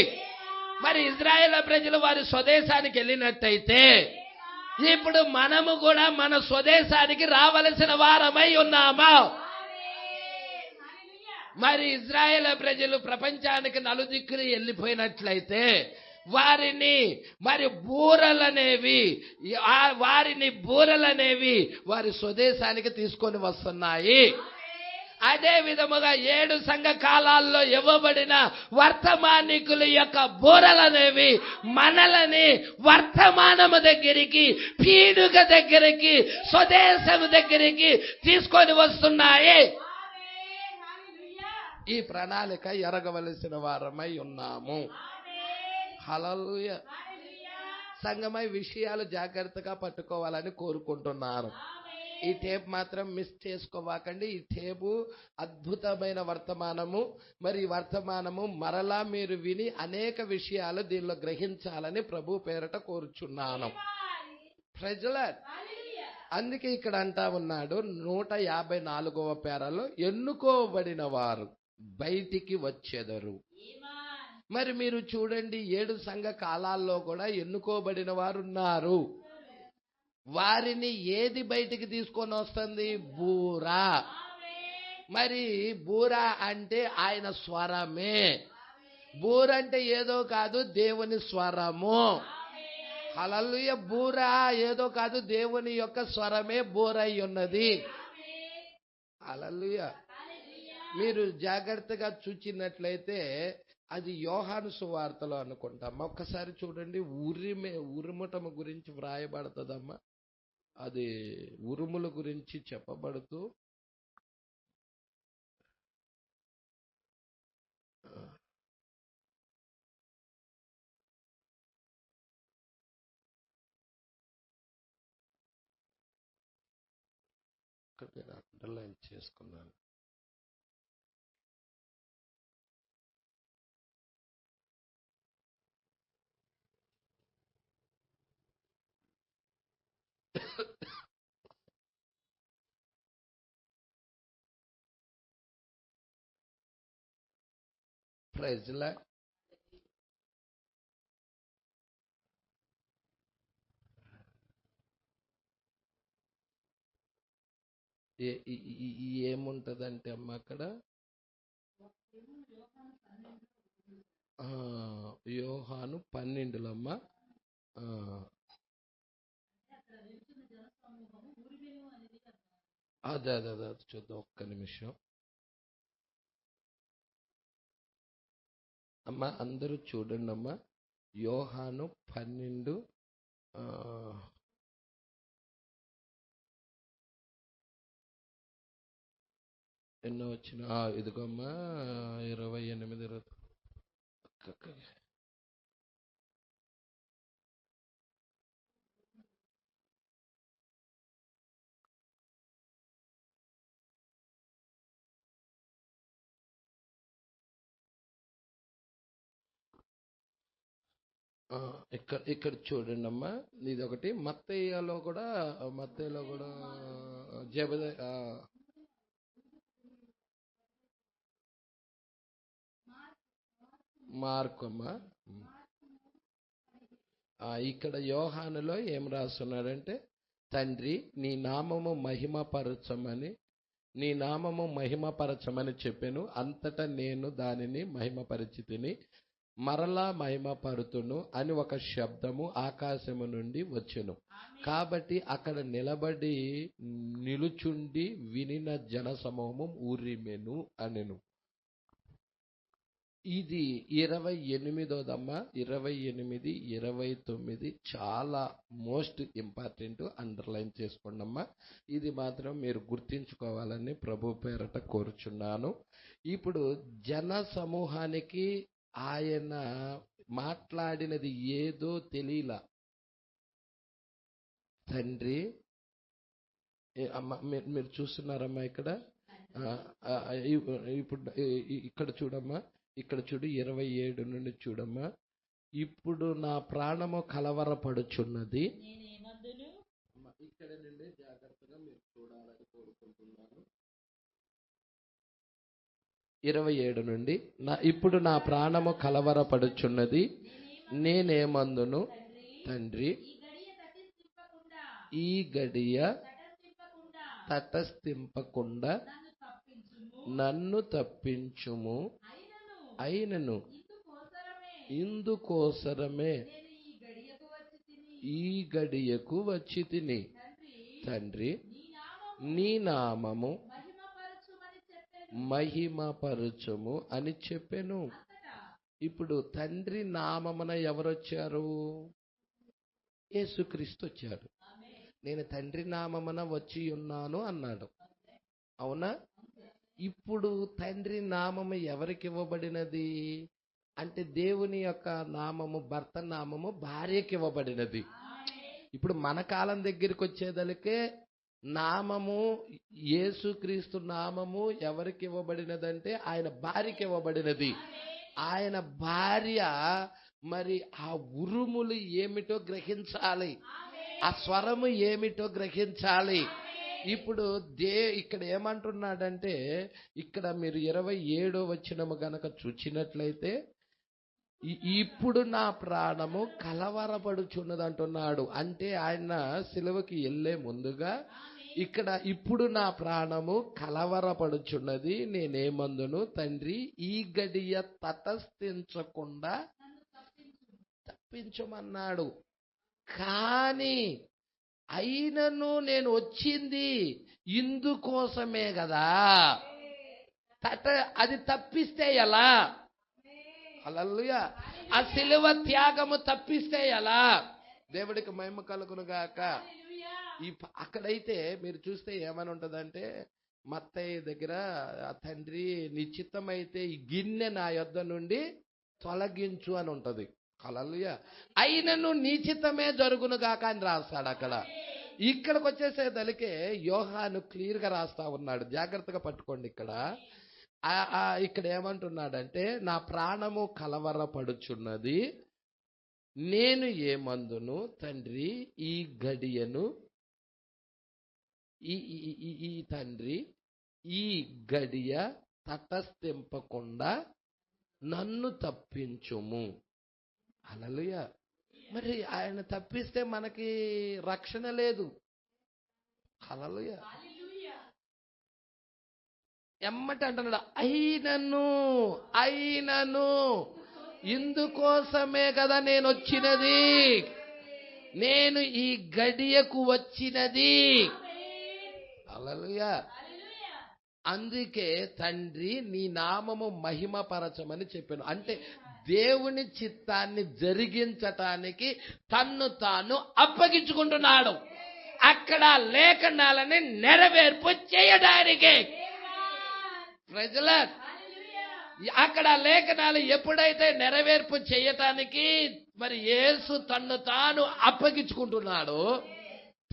మరి ఇజ్రాయేల్ ప్రజలు వారి స్వదేశానికి వెళ్ళినట్టయితే ఇప్పుడు మనము కూడా మన స్వదేశానికి రావలసిన వారమై ఉన్నాము. మరి ఇజ్రాయేల్ ప్రజలు ప్రపంచానికి నలుదిక్కులు వెళ్ళిపోయినట్లయితే వారిని బూరలనేవి వారి స్వదేశానికి తీసుకొని వస్తున్నాయి. అదే విధముగా 7 సంఘ కాలాల్లో ఇవ్వబడిన వర్తమానికుల యొక్క బూరలనేవి మనలని వర్తమానము దగ్గరికి, పీడుగ దగ్గరికి, స్వదేశము దగ్గరికి తీసుకొని వస్తున్నాయి. ఈ ప్రణాళిక ఎరగవలసిన వారమై ఉన్నాము. హల్లెలూయా. సంఘమై విషయాలు జాగ్రత్తగా పట్టుకోవాలని కోరుకుంటున్నాను. ఈ టేప్ మాత్రం మిస్ చేసుకోవాకండి. ఈ టేపు అద్భుతమైన వర్తమానము. మరి ఈ వర్తమానము మరలా మీరు విని అనేక విషయాలు దీనిలో గ్రహించాలని ప్రభు పేరట కోరుచున్నాను. ప్రజలారా, అందుకే ఇక్కడ అంటా ఉన్నాడు 154వ పేరాలో ఎన్నుకోబడిన వారు బయటికి వచ్చెదరు. మరి మీరు చూడండి 7 సంఘ కాలాల్లో కూడా ఎన్నుకోబడిన వారు ఉన్నారు. వారిని ఏది బయటికి తీసుకొని వస్తుంది? బూరా. మరి బూరా అంటే ఆయన స్వరమే. బూర అంటే ఏదో కాదు, దేవుని స్వరము. హల్లెలూయా. బూరా ఏదో కాదు, దేవుని యొక్క స్వరమే బూరై ఉన్నది. హల్లెలూయా. మీరు జాగ్రత్తగా చూచినట్లయితే అది యోహాను సువార్తలో అనుకుంటామ్మా. ఒక్కసారి చూడండి, ఉరుమటం గురించి వ్రాయబడుతుందమ్మా. అది ఉరుముల గురించి చెప్పబడుతూ ఇక్కడ నేను అండర్లైన్ చేసుకున్నాను. ప్రైజ్ లా ఏముంటదంటే అమ్మ అక్కడ యోహాను 12లో అమ్మ. అదే అదే అదే చూద్దాం, ఒక్క నిమిషం అమ్మ. అందరూ చూడండి అమ్మా, యోహాను 12 ఎన్నో వచ్చిన ఇదిగోమ్మా 28 ఇక్కడ చూడండి అమ్మా. ఇది ఒకటి మత్తయిలో కూడా మార్కు అమ్మా. ఇక్కడ యోహానులో ఏం రాస్తున్నాడంటే, తండ్రి నీ నామము మహిమపరచమని చెప్పాను, అంతటా నేను దానిని మహిమపరిచితిని, మరలా మహిమపరుతును అని ఒక శబ్దము ఆకాశము నుండి వచ్చెను. కాబట్టి అక్కడ నిలుచుండి వినిన జన సమూహం ఊరిమెను అనెను. ఇది 28దమ్మా. 28, 29 చాలా మోస్ట్ ఇంపార్టెంట్. అండర్లైన్ చేసుకోండమ్మా. ఇది మాత్రం మీరు గుర్తించుకోవాలని ప్రభు పేరట కోరుచున్నాను. ఇప్పుడు జన సమూహానికి ఆయన మాట్లాడినది ఏదో తెలియలా. తండ్రి అమ్మ, మీరు చూస్తున్నారమ్మా ఇక్కడ. ఇప్పుడు ఇక్కడ చూడమ్మా, ఇక్కడ చూడు 27 నుండి చూడమ్మా. ఇప్పుడు నా ప్రాణము కలవరపడుచున్నది. ఇక్కడ నుండి జాగ్రత్తగా మీరు చూడాలని కోరుకుంటున్నాను. 27 నుండి, ఇప్పుడు నా ప్రాణము కలవరపడుచున్నది, నేనేమందును తండ్రి, ఈ గడియ తటస్థింపకుండా నన్ను తప్పించుము. అయినను ఇందుకోసరమే ఈ గడియకు వచ్చి తిని, తండ్రి నీ నామము మహిమపరచుము అని చెప్పెను. ఇప్పుడు తండ్రి నామమున ఎవరొచ్చారు? యేసుక్రీస్తు వచ్చాడు. నేను తండ్రి నామమున వచ్చి ఉన్నాను అన్నాడు. అవునా? ఇప్పుడు తండ్రి నామము ఎవరికి ఇవ్వబడినది అంటే, దేవుని యొక్క నామము, భర్త నామము భార్యకి ఇవ్వబడినది. ఇప్పుడు మన కాలం దగ్గరికి వచ్చేదలికే నామము, యేసుక్రీస్తు నామము ఎవరికి ఇవ్వబడినదంటే ఆయన భార్యకి ఇవ్వబడినది. ఆయన భార్య మరి ఆ ఉరుములు ఏమిటో గ్రహించాలి, ఆ స్వరము ఏమిటో గ్రహించాలి. ఇప్పుడు ఇక్కడ ఏమంటున్నాడంటే, ఇక్కడ మీరు 27వ వచనము గనక చూచినట్లయితే, ఇప్పుడు నా ప్రాణము కలవరపడుచున్నది అంటున్నాడు. అంటే ఆయన సిలువకి వెళ్ళే ముందుగా ఇక్కడ ఇప్పుడు నా ప్రాణము కలవరపడుచున్నది, నేనేమందును తండ్రి ఈ గడియ తటస్థించకుండా తప్పించమన్నాడు. కానీ అయినను నేను వచ్చింది ఇందుకోసమే కదా. అది తప్పిస్తే ఎలా? హల్లెలూయా. ఆ సిలువ త్యాగము తప్పిస్తే ఎలా? దేవుడికి మహిమ కలుగును గాక. అక్కడైతే మీరు చూస్తే ఏమని ఉంటదంటే, మత్తయి దగ్గర ఆ తండ్రి నీ చిత్తమైతే ఈ గిన్నె నా యొద్ద నుండి తొలగించు అని ఉంటది. హల్లెలూయా. అయినను నీ చిత్తమే జరుగును గాక అని రాస్తాడు అక్కడ. ఇక్కడికి వచ్చేసేదలికే యోహాను క్లియర్ గా రాస్తా ఉన్నాడు. జాగ్రత్తగా పట్టుకోండి. ఇక్కడ ఏమంటున్నాడంటే, నా ప్రాణము కలవరపడుచున్నది, నేను ఏమందును తండ్రి ఈ గడియను ఈ తండ్రి ఈ గడియ తటస్థింపకుండా నన్ను తప్పించుము. హల్లెలూయా. మరి ఆయన తప్పిస్తే మనకి రక్షణ లేదు. హల్లెలూయా. ఎమ్మటి అంటున్నాడు, అయినను ఇందుకోసమే కదా నేను వచ్చినది, నేను ఈ గడియకు వచ్చినది. హల్లెలూయా. అందుకే తండ్రి నీ నామము మహిమపరచమని చెప్పాను. అంటే దేవుని చిత్తాన్ని జరిగించటానికి తన్ను తాను అప్పగించుకుంటున్నాడు. అక్కడ లేఖనాలని నెరవేర్పు చేయడానికి. ప్రజల అక్కడ లేఖనాలు ఎప్పుడైతే నెరవేర్పు చేయటానికి మరి యేసు తన్ను తాను అప్పగించుకుంటున్నాడు.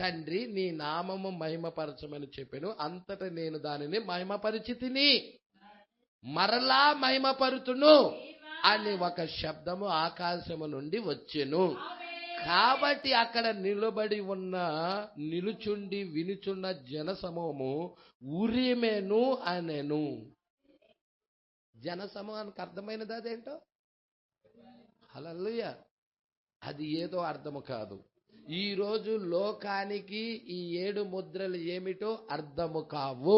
తండ్రి నీ నామము మహిమపరచమని చెప్పాను, అంతటా నేను దానిని మహిమపరిచితిని, మరలా మహిమపరుతును అని ఒక శబ్దము ఆకాశము నుండి వచ్చెను. కాబట్టి అక్కడ నిలుచుండి వినుచున్న జనసమూహము ఉరిమెను అనెను. జనసమూహానికి అర్థమైనది అదేంటో. హల్లెలూయా. అది ఏదో అర్థము కాదు. ఈ రోజు లోకానికి ఈ 7 ముద్రలు ఏమిటో అర్థము కావు.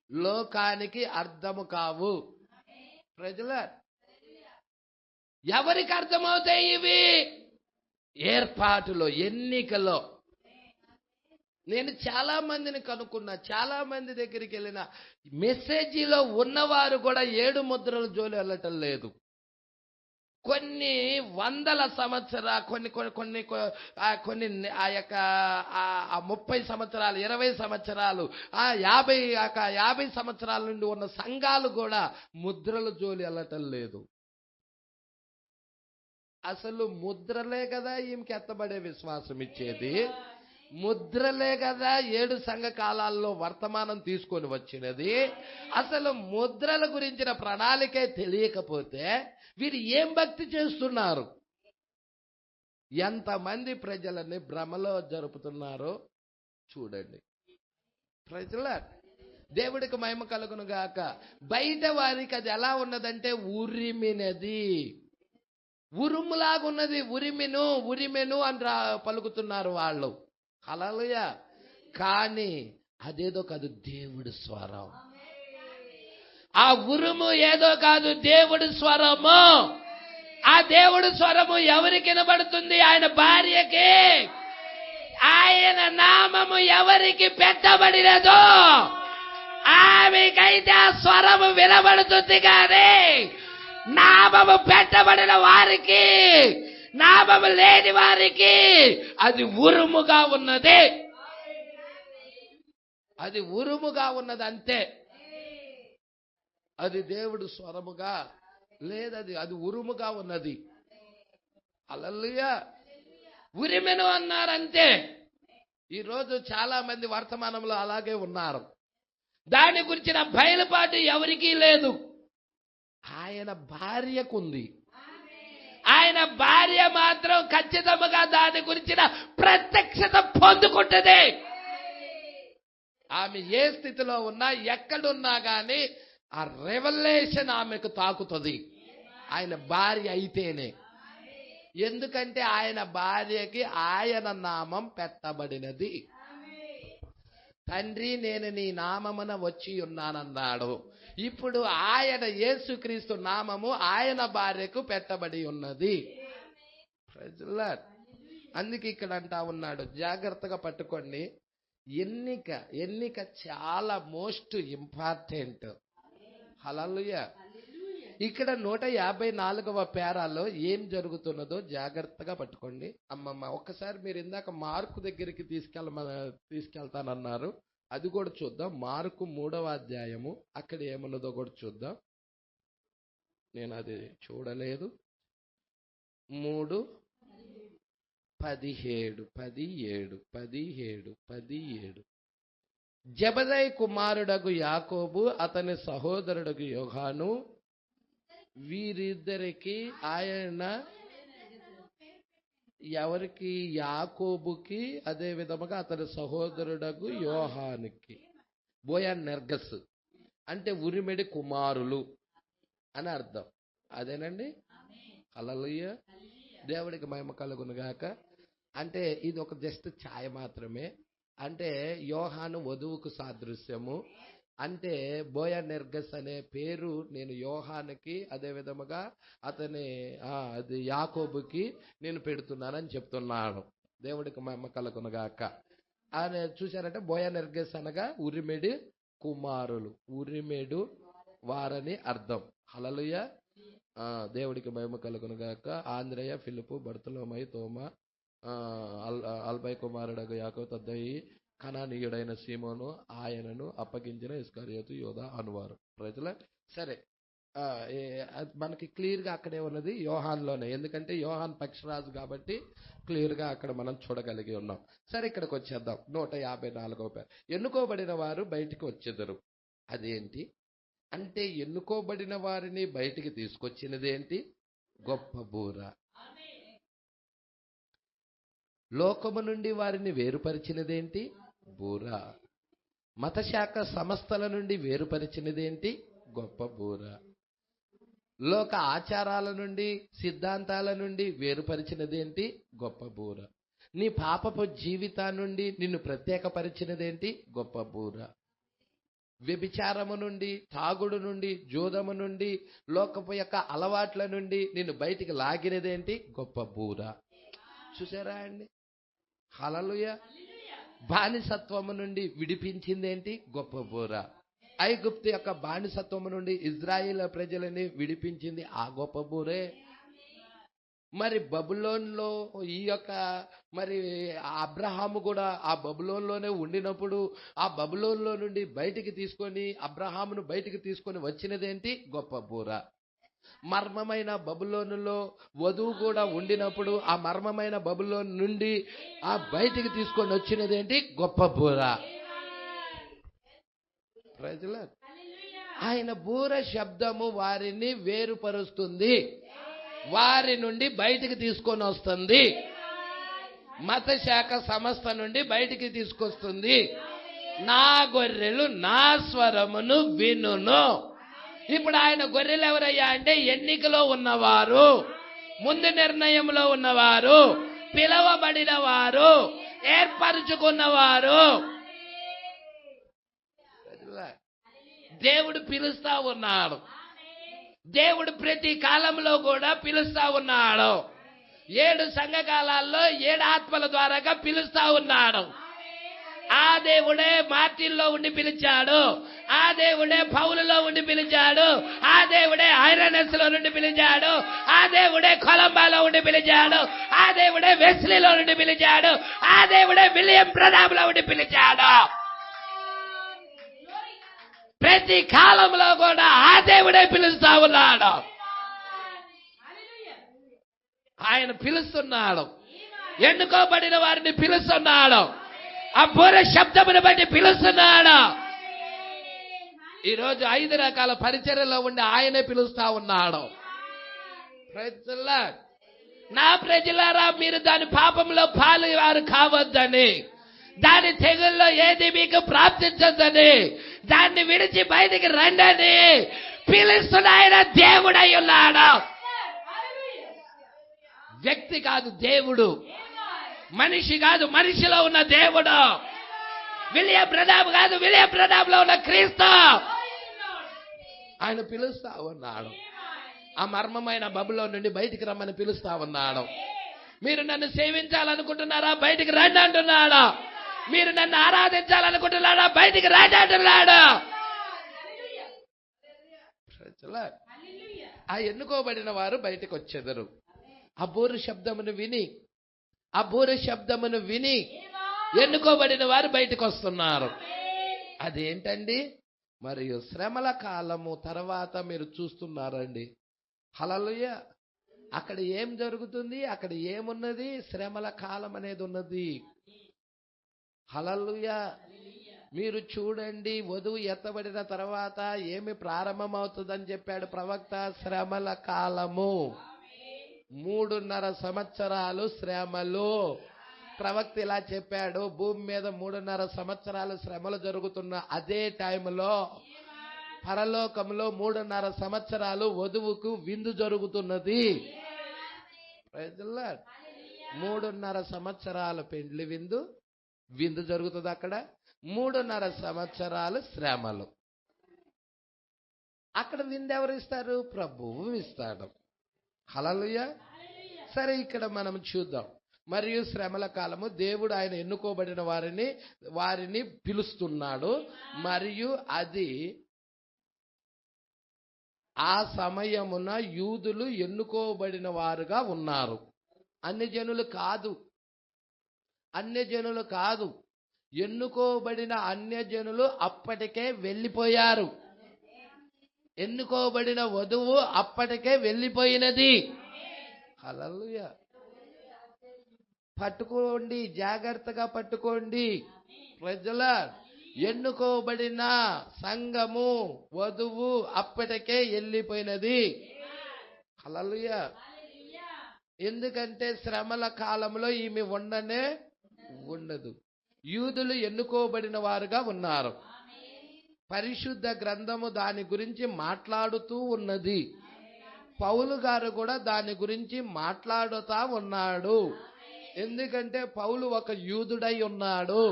లోకానికి అర్థము కావు. ప్రజల ఎవరికి అర్థమవుతాయి ఇవి? ఏర్పాటులో, ఎన్నికలో. నేను చాలా మందిని కనుక్కున్నా, చాలా మంది దగ్గరికి వెళ్ళిన మెసేజీలో ఉన్నవారు కూడా 7 ముద్రల జోలి వెళ్ళటం లేదు. కొన్ని వందల సంవత్సరాలు, కొన్ని ఆ యొక్క 30 సంవత్సరాలు, 20 సంవత్సరాలు, 50 సంవత్సరాల నుండి ఉన్న సంఘాలు కూడా ముద్రల జోలి వెళ్ళటం లేదు. అసలు ముద్రలే కదా ఈమెకి ఎత్తబడే విశ్వాసం ఇచ్చేది. ముద్రలే కదా 7 సంఘ కాలాల్లో వర్తమానం తీసుకొని వచ్చినది. అసలు ముద్రల గురించిన ప్రణాళికే తెలియకపోతే వీరు ఏం భక్తి చేస్తున్నారు? ఎంతమంది ప్రజలని భ్రమలో జరుపుతున్నారో చూడండి. ప్రజల దేవుడికి మహిమ కలుగును గాక. బయట వారికి అది ఎలా ఉన్నదంటే ఉరిమినది, ఉరుములాగున్నది. ఉరిమెను అని పలుకుతున్నారు వాళ్ళు. హల్లెలూయా. కానీ అదేదో కాదు, దేవుడి స్వరం. ఆ ఉరుము ఏదో కాదు, దేవుడి స్వరము. ఆ దేవుడి స్వరము ఎవరికి వినబడుతుంది? ఆయన భార్యకి. ఆయన నామము ఎవరికి పెట్టబడినదో ఆమెకైతే ఆ స్వరము వినబడుతుంది. కానీ నామము పెట్టబడిన వారికి, నామము లేని వారికి అది ఉరుముగా ఉన్నది. అది ఉరుముగా ఉన్నది అంతే. అది దేవుడు స్వరముగా లేదది, అది ఉరుముగా ఉన్నది. హల్లెలూయా. ఉరిమెను అన్నారంతే. ఈరోజు చాలా మంది వర్తమానంలో అలాగే ఉన్నారు. దాని గురించిన బయలుపాటు ఎవరికీ లేదు. ఆయన భార్యకుంది. ఆయన భార్య మాత్రం ఖచ్చితంగా దాని గురించిన ప్రత్యక్షత పొందుకుంటుంది. ఆమె ఏ స్థితిలో ఉన్నా, ఎక్కడున్నా గాని ఆ రెవల్యూషన్ ఆమెకు తాకుతుంది. ఆయన భార్య అయితేనే. ఎందుకంటే ఆయన భార్యకి ఆయన నామం పెట్టబడినది. తండ్రి నేను నీ నామమున వచ్చి ఉన్నానన్నాడు. ఇప్పుడు ఆయన యేసుక్రీస్తు నామము ఆయన భార్యకు పెట్టబడి ఉన్నది. అందుకే ఇక్కడ అంటా ఉన్నాడు, జాగ్రత్తగా పట్టుకోండి. ఎన్నిక చాలా మోస్ట్ ఇంపార్టెంట్. హల్లెలూయా. ఇక్కడ 154వ పేరాలో ఏం జరుగుతున్నదో జాగ్రత్తగా పట్టుకోండి. అమ్మమ్మ ఒక్కసారి మీరు ఇందాక మార్కు దగ్గరికి తీసుకెళ్తానన్నారు, అది కూడా చూద్దాం. మార్కు 3వ అధ్యాయము అక్కడ ఏమున్నదో కూడా చూద్దాం. నేను అది చూడలేదు. 3:17 జెబెదయి కుమారుడగు యాకోబు అతని సహోదరుడగు యోహాను వీరిద్దరికి ఆయన ఎవరికి? యాకోబుకి, అదే విధముగా అతని సహోదరుడగు యోహానుకి. బోయనెర్గస్ అంటే ఉరిమెడి కుమారులు అని అర్థం. అదేనండి. హల్లెలూయా. దేవుడికి మహిమ కలుగునుగాక. అంటే ఇది ఒక జస్ట్ ఛాయ మాత్రమే. అంటే యోహాను వధువుకు సాదృశ్యము. అంటే బోయనెర్గస్ అనే పేరు నేను యోహానుకి, అదే విధముగా అది యాకోబుకి నేను పెడుతున్నానని చెప్తున్నాను. దేవుడికి మహిమ కలుగునుగాక. అని చూశారంటే బోయనెర్గస్ అనగా ఉరిమెడి కుమారులు, ఉరిమెడు వారని అర్థం. హల్లెలూయా. దేవుడికి మహిమ కలుగునుగాక. ఆంద్రేయ, ఫిలిపు, బర్తలోమయి, తోమా, అల్బై కుమారుడగు యాకోబు, తద్దయి, కనానీయుడైన సీమోను, ఆయనను అప్పగించిన ఇస్కరియోతు, యోధా అనువారు. ప్రజల సరే, మనకి క్లియర్గా అక్కడే ఉన్నది యోహాన్లోనే. ఎందుకంటే యోహాన్ పక్షరాజు కాబట్టి క్లియర్గా అక్కడ మనం చూడగలిగి ఉన్నాం. సరే, ఇక్కడికి వచ్చేద్దాం. 154వ పేరు. ఎన్నుకోబడిన వారు బయటికి వచ్చేదరు. అదేంటి అంటే ఎన్నుకోబడిన వారిని బయటికి తీసుకొచ్చినదేంటి? గొప్ప బూర. లోకము నుండి వారిని వేరుపరిచినదేంటి? బూర. మతశాఖ సంస్థల నుండి వేరుపరిచినదేంటి? గొప్ప బూర. లోక ఆచారాల నుండి, సిద్ధాంతాల నుండి వేరుపరిచినదేంటి? గొప్ప బూర. నీ పాపపు జీవితాన్ని నుండి నిన్ను ప్రత్యేకపరిచినదేంటి? గొప్ప బూర. వ్యభిచారము నుండి, తాగుడు నుండి, జూదము నుండి, లోకపు యొక్క అలవాట్ల నుండి నిన్ను బయటికి లాగినదేంటి? గొప్ప బూర. చూసారా అండి? హల్లెలూయా. బానిసత్వము నుండి విడిపించిందేంటి? గొప్ప బూర. ఐగుప్తు యొక్క బానిసత్వము నుండి ఇజ్రాయేల్ ప్రజలని విడిపించింది ఆ గొప్ప బూరే. మరి బబులోన్లో ఈ యొక్క మరి అబ్రహాము కూడా ఆ బబులోన్లోనే ఉండినప్పుడు ఆ బబులోన్లో నుండి బయటికి తీసుకొని అబ్రహామును బయటికి తీసుకొని వచ్చినదేంటి? గొప్ప బూర. మర్మమైన బబులోనులో వధువు కూడా ఉండినప్పుడు ఆ మర్మమైన బబులోన్ నుండి ఆ బయటికి తీసుకొని వచ్చినదేంటి? గొప్ప బూర. ఆయన బూర శబ్దము వారిని వేరుపరుస్తుంది, వారి నుండి బయటికి తీసుకొని వస్తుంది, మత శాఖ సంస్థ నుండి బయటికి తీసుకొస్తుంది. నా గొర్రెలు నా స్వరమును వినును. ఇప్పుడు ఆయన గొర్రెలు ఎవరయ్యా అంటే ఎన్నికలో ఉన్నవారు, ముందు నిర్ణయంలో ఉన్నవారు, పిలవబడిన వారు, ఏర్పరచుకున్నవారు. దేవుడు పిలుస్తా ఉన్నాడు. దేవుడు ప్రతి కాలంలో కూడా పిలుస్తా ఉన్నాడు. 7 సంఘకాలాల్లో 7 ఆత్మల ద్వారాగా పిలుస్తా ఉన్నాడు. ఆ దేవుడే మార్టిన్లో ఉండి పిలిచాడు, ఆ దేవుడే పౌలులో ఉండి పిలిచాడు, ఆ దేవుడే ఐరనెస్ లో నుండి పిలిచాడు, ఆ దేవుడే కొలంబాలో ఉండి పిలిచాడు, ఆ దేవుడే వెస్లీలో నుండి పిలిచాడు, ఆ దేవుడే విలియం ప్రతాప్ లో ఉండి పిలిచాడు. ప్రతి కాలంలో కూడా ఆ దేవుడే పిలుస్తా ఉన్నాడు. ఆయన పిలుస్తున్నాడు, ఎన్నుకోబడిన వారిని పిలుస్తున్నాడు, ఆ బూర శబ్దమును బట్టి పిలుస్తున్నాడు. ఈరోజు 5 రకాల పరిచర్యలో ఉండి ఆయనే పిలుస్తా ఉన్నాడు. నా ప్రజలారా, మీరు దాని పాపంలో పాలువారు కావద్దని, దాని తెగుల్లో ఏది మీకు ప్రాప్తించదని, దాన్ని విడిచి బయటికి రండని పిలుస్తున్న ఆయన దేవుడై ఉన్నాడు. వ్యక్తి కాదు దేవుడు, మనిషి కాదు మనిషిలో ఉన్న దేవుడు. విలియం ప్రతాప్ కాదు విలియం ప్రతాప్ లో ఉన్న క్రీస్తు. ఆయన పిలుస్తా ఉన్నాడు. ఆ మర్మమైన బబులో నుండి బయటికి రమ్మని పిలుస్తా ఉన్నాడు. మీరు నన్ను సేవించాలనుకుంటున్నారా? బయటికి రండి అంటున్నాడు. మీరు నన్ను ఆరాధించాలనుకుంటున్నాడా? బయటికి రాజాడున్నాడు. ఆ ఎన్నుకోబడిన వారు బయటకు వచ్చెదరు. ఆ బూర శబ్దమును విని ఎన్నుకోబడిన వారు బయటకు వస్తున్నారు. అదేంటండి? మరియు శ్రమల కాలము తర్వాత మీరు చూస్తున్నారండి. హల్లెలూయా. అక్కడ ఏం జరుగుతుంది? అక్కడ ఏమున్నది? శ్రమల కాలం అనేది ఉన్నది. హల్లెలూయా. మీరు చూడండి, వధువు ఎత్తబడిన తర్వాత ఏమి ప్రారంభమవుతుందని చెప్పాడు ప్రవక్త? శ్రమల కాలము. 3.5 సంవత్సరాలు శ్రమలు. ప్రవక్త ఇలా చెప్పాడు. భూమి మీద 3.5 సంవత్సరాలు శ్రమలు జరుగుతున్న అదే టైంలో పరలోకంలో 3.5 సంవత్సరాలు వధువుకు విందు జరుగుతున్నది. 3.5 సంవత్సరాలు పెండ్లి విందు జరుగుతుంది అక్కడ. 3.5 సంవత్సరాలు శ్రమలు. అక్కడ విందు ఎవరు ఇస్తారు? ప్రభువు ఇస్తాడు. హల్లెలూయా. సరే, ఇక్కడ మనం చూద్దాం. మరియు శ్రమల కాలము, దేవుడు ఆయన ఎన్నుకోబడిన వారిని పిలుస్తున్నాడు. మరియు అది ఆ సమయమున యూదులు ఎన్నుకోబడిన వారుగా ఉన్నారు. అన్యజనులు కాదు. ఎన్నుకోబడిన అన్యజనులు అప్పటికే వెళ్ళిపోయారు. ఎన్నుకోబడిన వధువు అప్పటికే వెళ్ళిపోయినది. హల్లెలూయా. పట్టుకోండి, జాగ్రత్తగా పట్టుకోండి ప్రజలా. ఎన్నుకోబడిన సంఘము, వధువు అప్పటికే వెళ్ళిపోయినది. హల్లెలూయా. ఎందుకంటే శ్రమల కాలంలో ఈమె ఉండదు. యూదులు ఎన్నుకోబడిన వారుగా ఉన్నారు. పరిశుద్ధ గ్రంథము దాని గురించి మాట్లాడుతూ ఉన్నది. పౌలు గారు కూడా దాని గురించి మాట్లాడుతూ ఉన్నాడు. ఎందుకంటే పౌలు ఒక యూదుడై ఉన్నాడు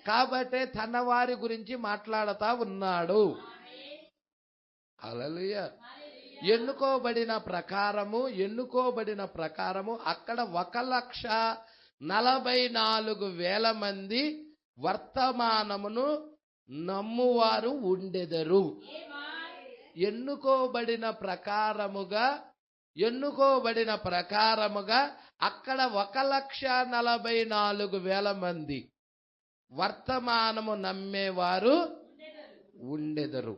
కాబట్టి తన వారి గురించి మాట్లాడుతూ ఉన్నాడు. హల్లెలూయా. ఎన్నుకోబడిన ప్రకారము అక్కడ 1,44,000 మంది వర్తమానమును నమ్మువారు ఉండెదరు. ఎన్నుకోబడిన ప్రకారముగా అక్కడ 1,44,000 మంది వర్తమానము నమ్మేవారు ఉండెదరు.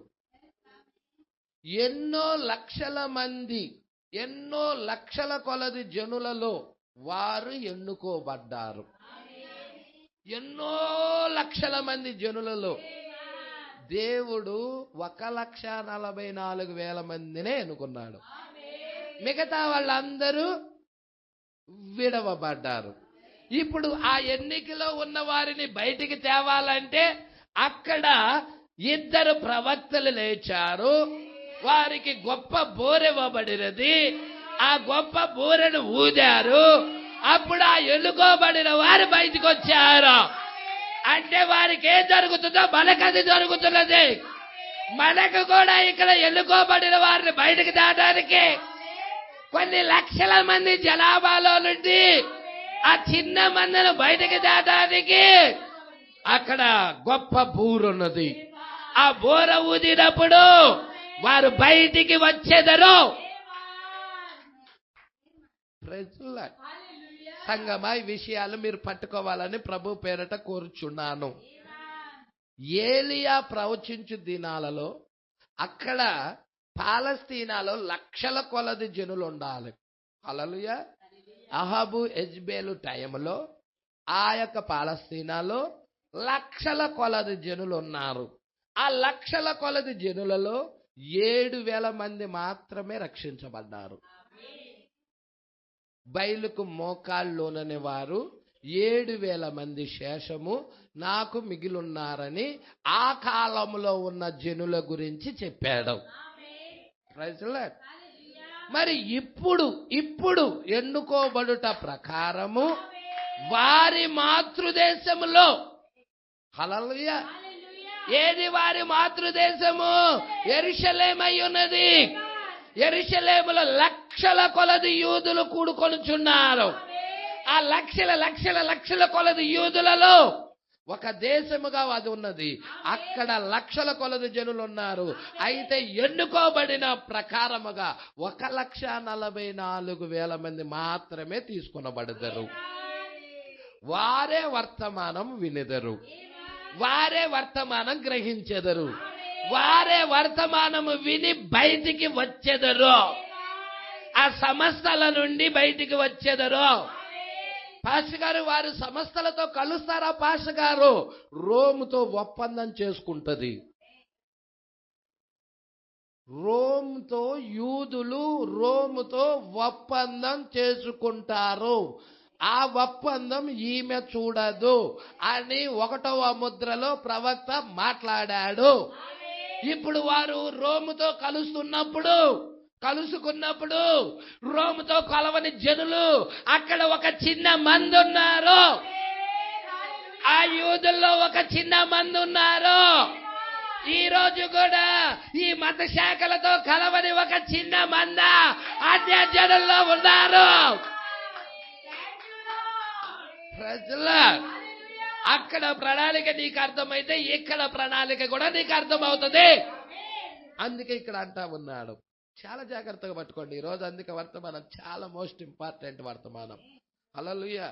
ఎన్నో లక్షల కొలది జనులలో వారు ఎన్నుకోబడ్డారు. ఎన్నో లక్షల మంది జనులలో దేవుడు 1,44,000 మందినే ఎన్నుకున్నాడు. మిగతా వాళ్ళందరూ విడవబడ్డారు. ఇప్పుడు ఆ ఎన్నికలో ఉన్న వారిని బయటికి తేవాలంటే అక్కడ 2 ప్రవక్తలు లేచారు. వారికి గొప్ప బోరెవ్వబడినది. ఆ గొప్ప బోరెను ఊదారు. అప్పుడు ఆ ఎన్నుకోబడిన వారు బయటికి వచ్చారు. అంటే వారికి ఏం జరుగుతుందో మనకు అది జరుగుతున్నది. మనకు కూడా ఇక్కడ ఎన్నుకోబడిన వారిని బయటికి తేడానికి కొన్ని లక్షల మంది జనాభాలో నుండి ఆ చిన్న మందిని బయటికి తేడానికి అక్కడ గొప్ప బూరున్నది. ఆ బోర ఊదినప్పుడు వారు బయటికి వచ్చేదరు. సంగమా, ఈ విషయాలు మీరు పట్టుకోవాలని ప్రభు పేరట కోరుచున్నాను. ఏలియా ప్రవచించు దినాలలో అక్కడ పాలస్తీనాలో లక్షల కొలది జనులు ఉండాలి. హల్లెలూయా. అహాబు యెజ్బేలు టైంలో ఆ యొక్క పాలస్తీనాలో లక్షల కొలది జనులు ఉన్నారు. ఆ లక్షల కొలది జనులలో 7,000 మంది మాత్రమే రక్షించబడ్డారు. బయలుకు మోకాల్లోనని వారు 7,000 మంది శేషము నాకు మిగిలిన్నారని ఆ కాలంలో ఉన్న జనుల గురించి చెప్పాడు. మరి ఇప్పుడు ఎన్నుకోబడుట ప్రకారము వారి మాతృదేశములో, హల్లెలూయా, ఏది వారి మాతృదేశము? యెరూషలేమై ఉన్నది. యెరూషలేములో లక్షల కొలది యూదులు కూడుకొనుచున్నారు. ఆ లక్షల కొలది యూదులలో ఒక దేశముగా అది ఉన్నది. అక్కడ లక్షల కొలది జనులు ఉన్నారు. అయితే ఎన్నుకోబడిన ప్రకారముగా 1,44,000 మంది మాత్రమే తీసుకొనబడతారు. వారే వర్తమానం వినెదరు, వారే వర్తమానం గ్రహించెదరు, వారే వర్తమానము విని బయటికి వచ్చెదరు, ఆ సంస్థల నుండి బయటికి వచ్చెదరు. పాస్టర్ గారు, వారు సంస్థలతో కలుస్తారా? పాస్టర్ గారు, రోముతో ఒప్పందం చేసుకుంటది. రోమ్తో యూదులు రోముతో ఒప్పందం చేసుకుంటారు. ఆ ఒప్పందం ఈమె చూడదు అని 1వ ముద్రలో ప్రవక్త మాట్లాడాడు. ఇప్పుడు వారు రోముతో కలుసుకున్నప్పుడు రోముతో కలవని జనులు అక్కడ ఒక చిన్న మంది ఉన్నారు. ఆ యూదుల్లో ఒక చిన్న మంది ఉన్నారు. ఈ రోజు కూడా ఈ మత శాఖలతో కలవని ఒక చిన్న మంద అన్య జనుల్లో ఉన్నారు. అక్కడ ప్రణాళిక నీకు అర్థమైతే ఇక్కడ ప్రణాళిక కూడా నీకు అర్థమవుతుంది. అందుకే ఇక్కడ అంటా ఉన్నాడు, చాలా జాగ్రత్తగా పట్టుకోండి ఈరోజు. అందుకే వర్తమానం చాలా మోస్ట్ ఇంపార్టెంట్ వర్తమానం. హల్లెలూయా.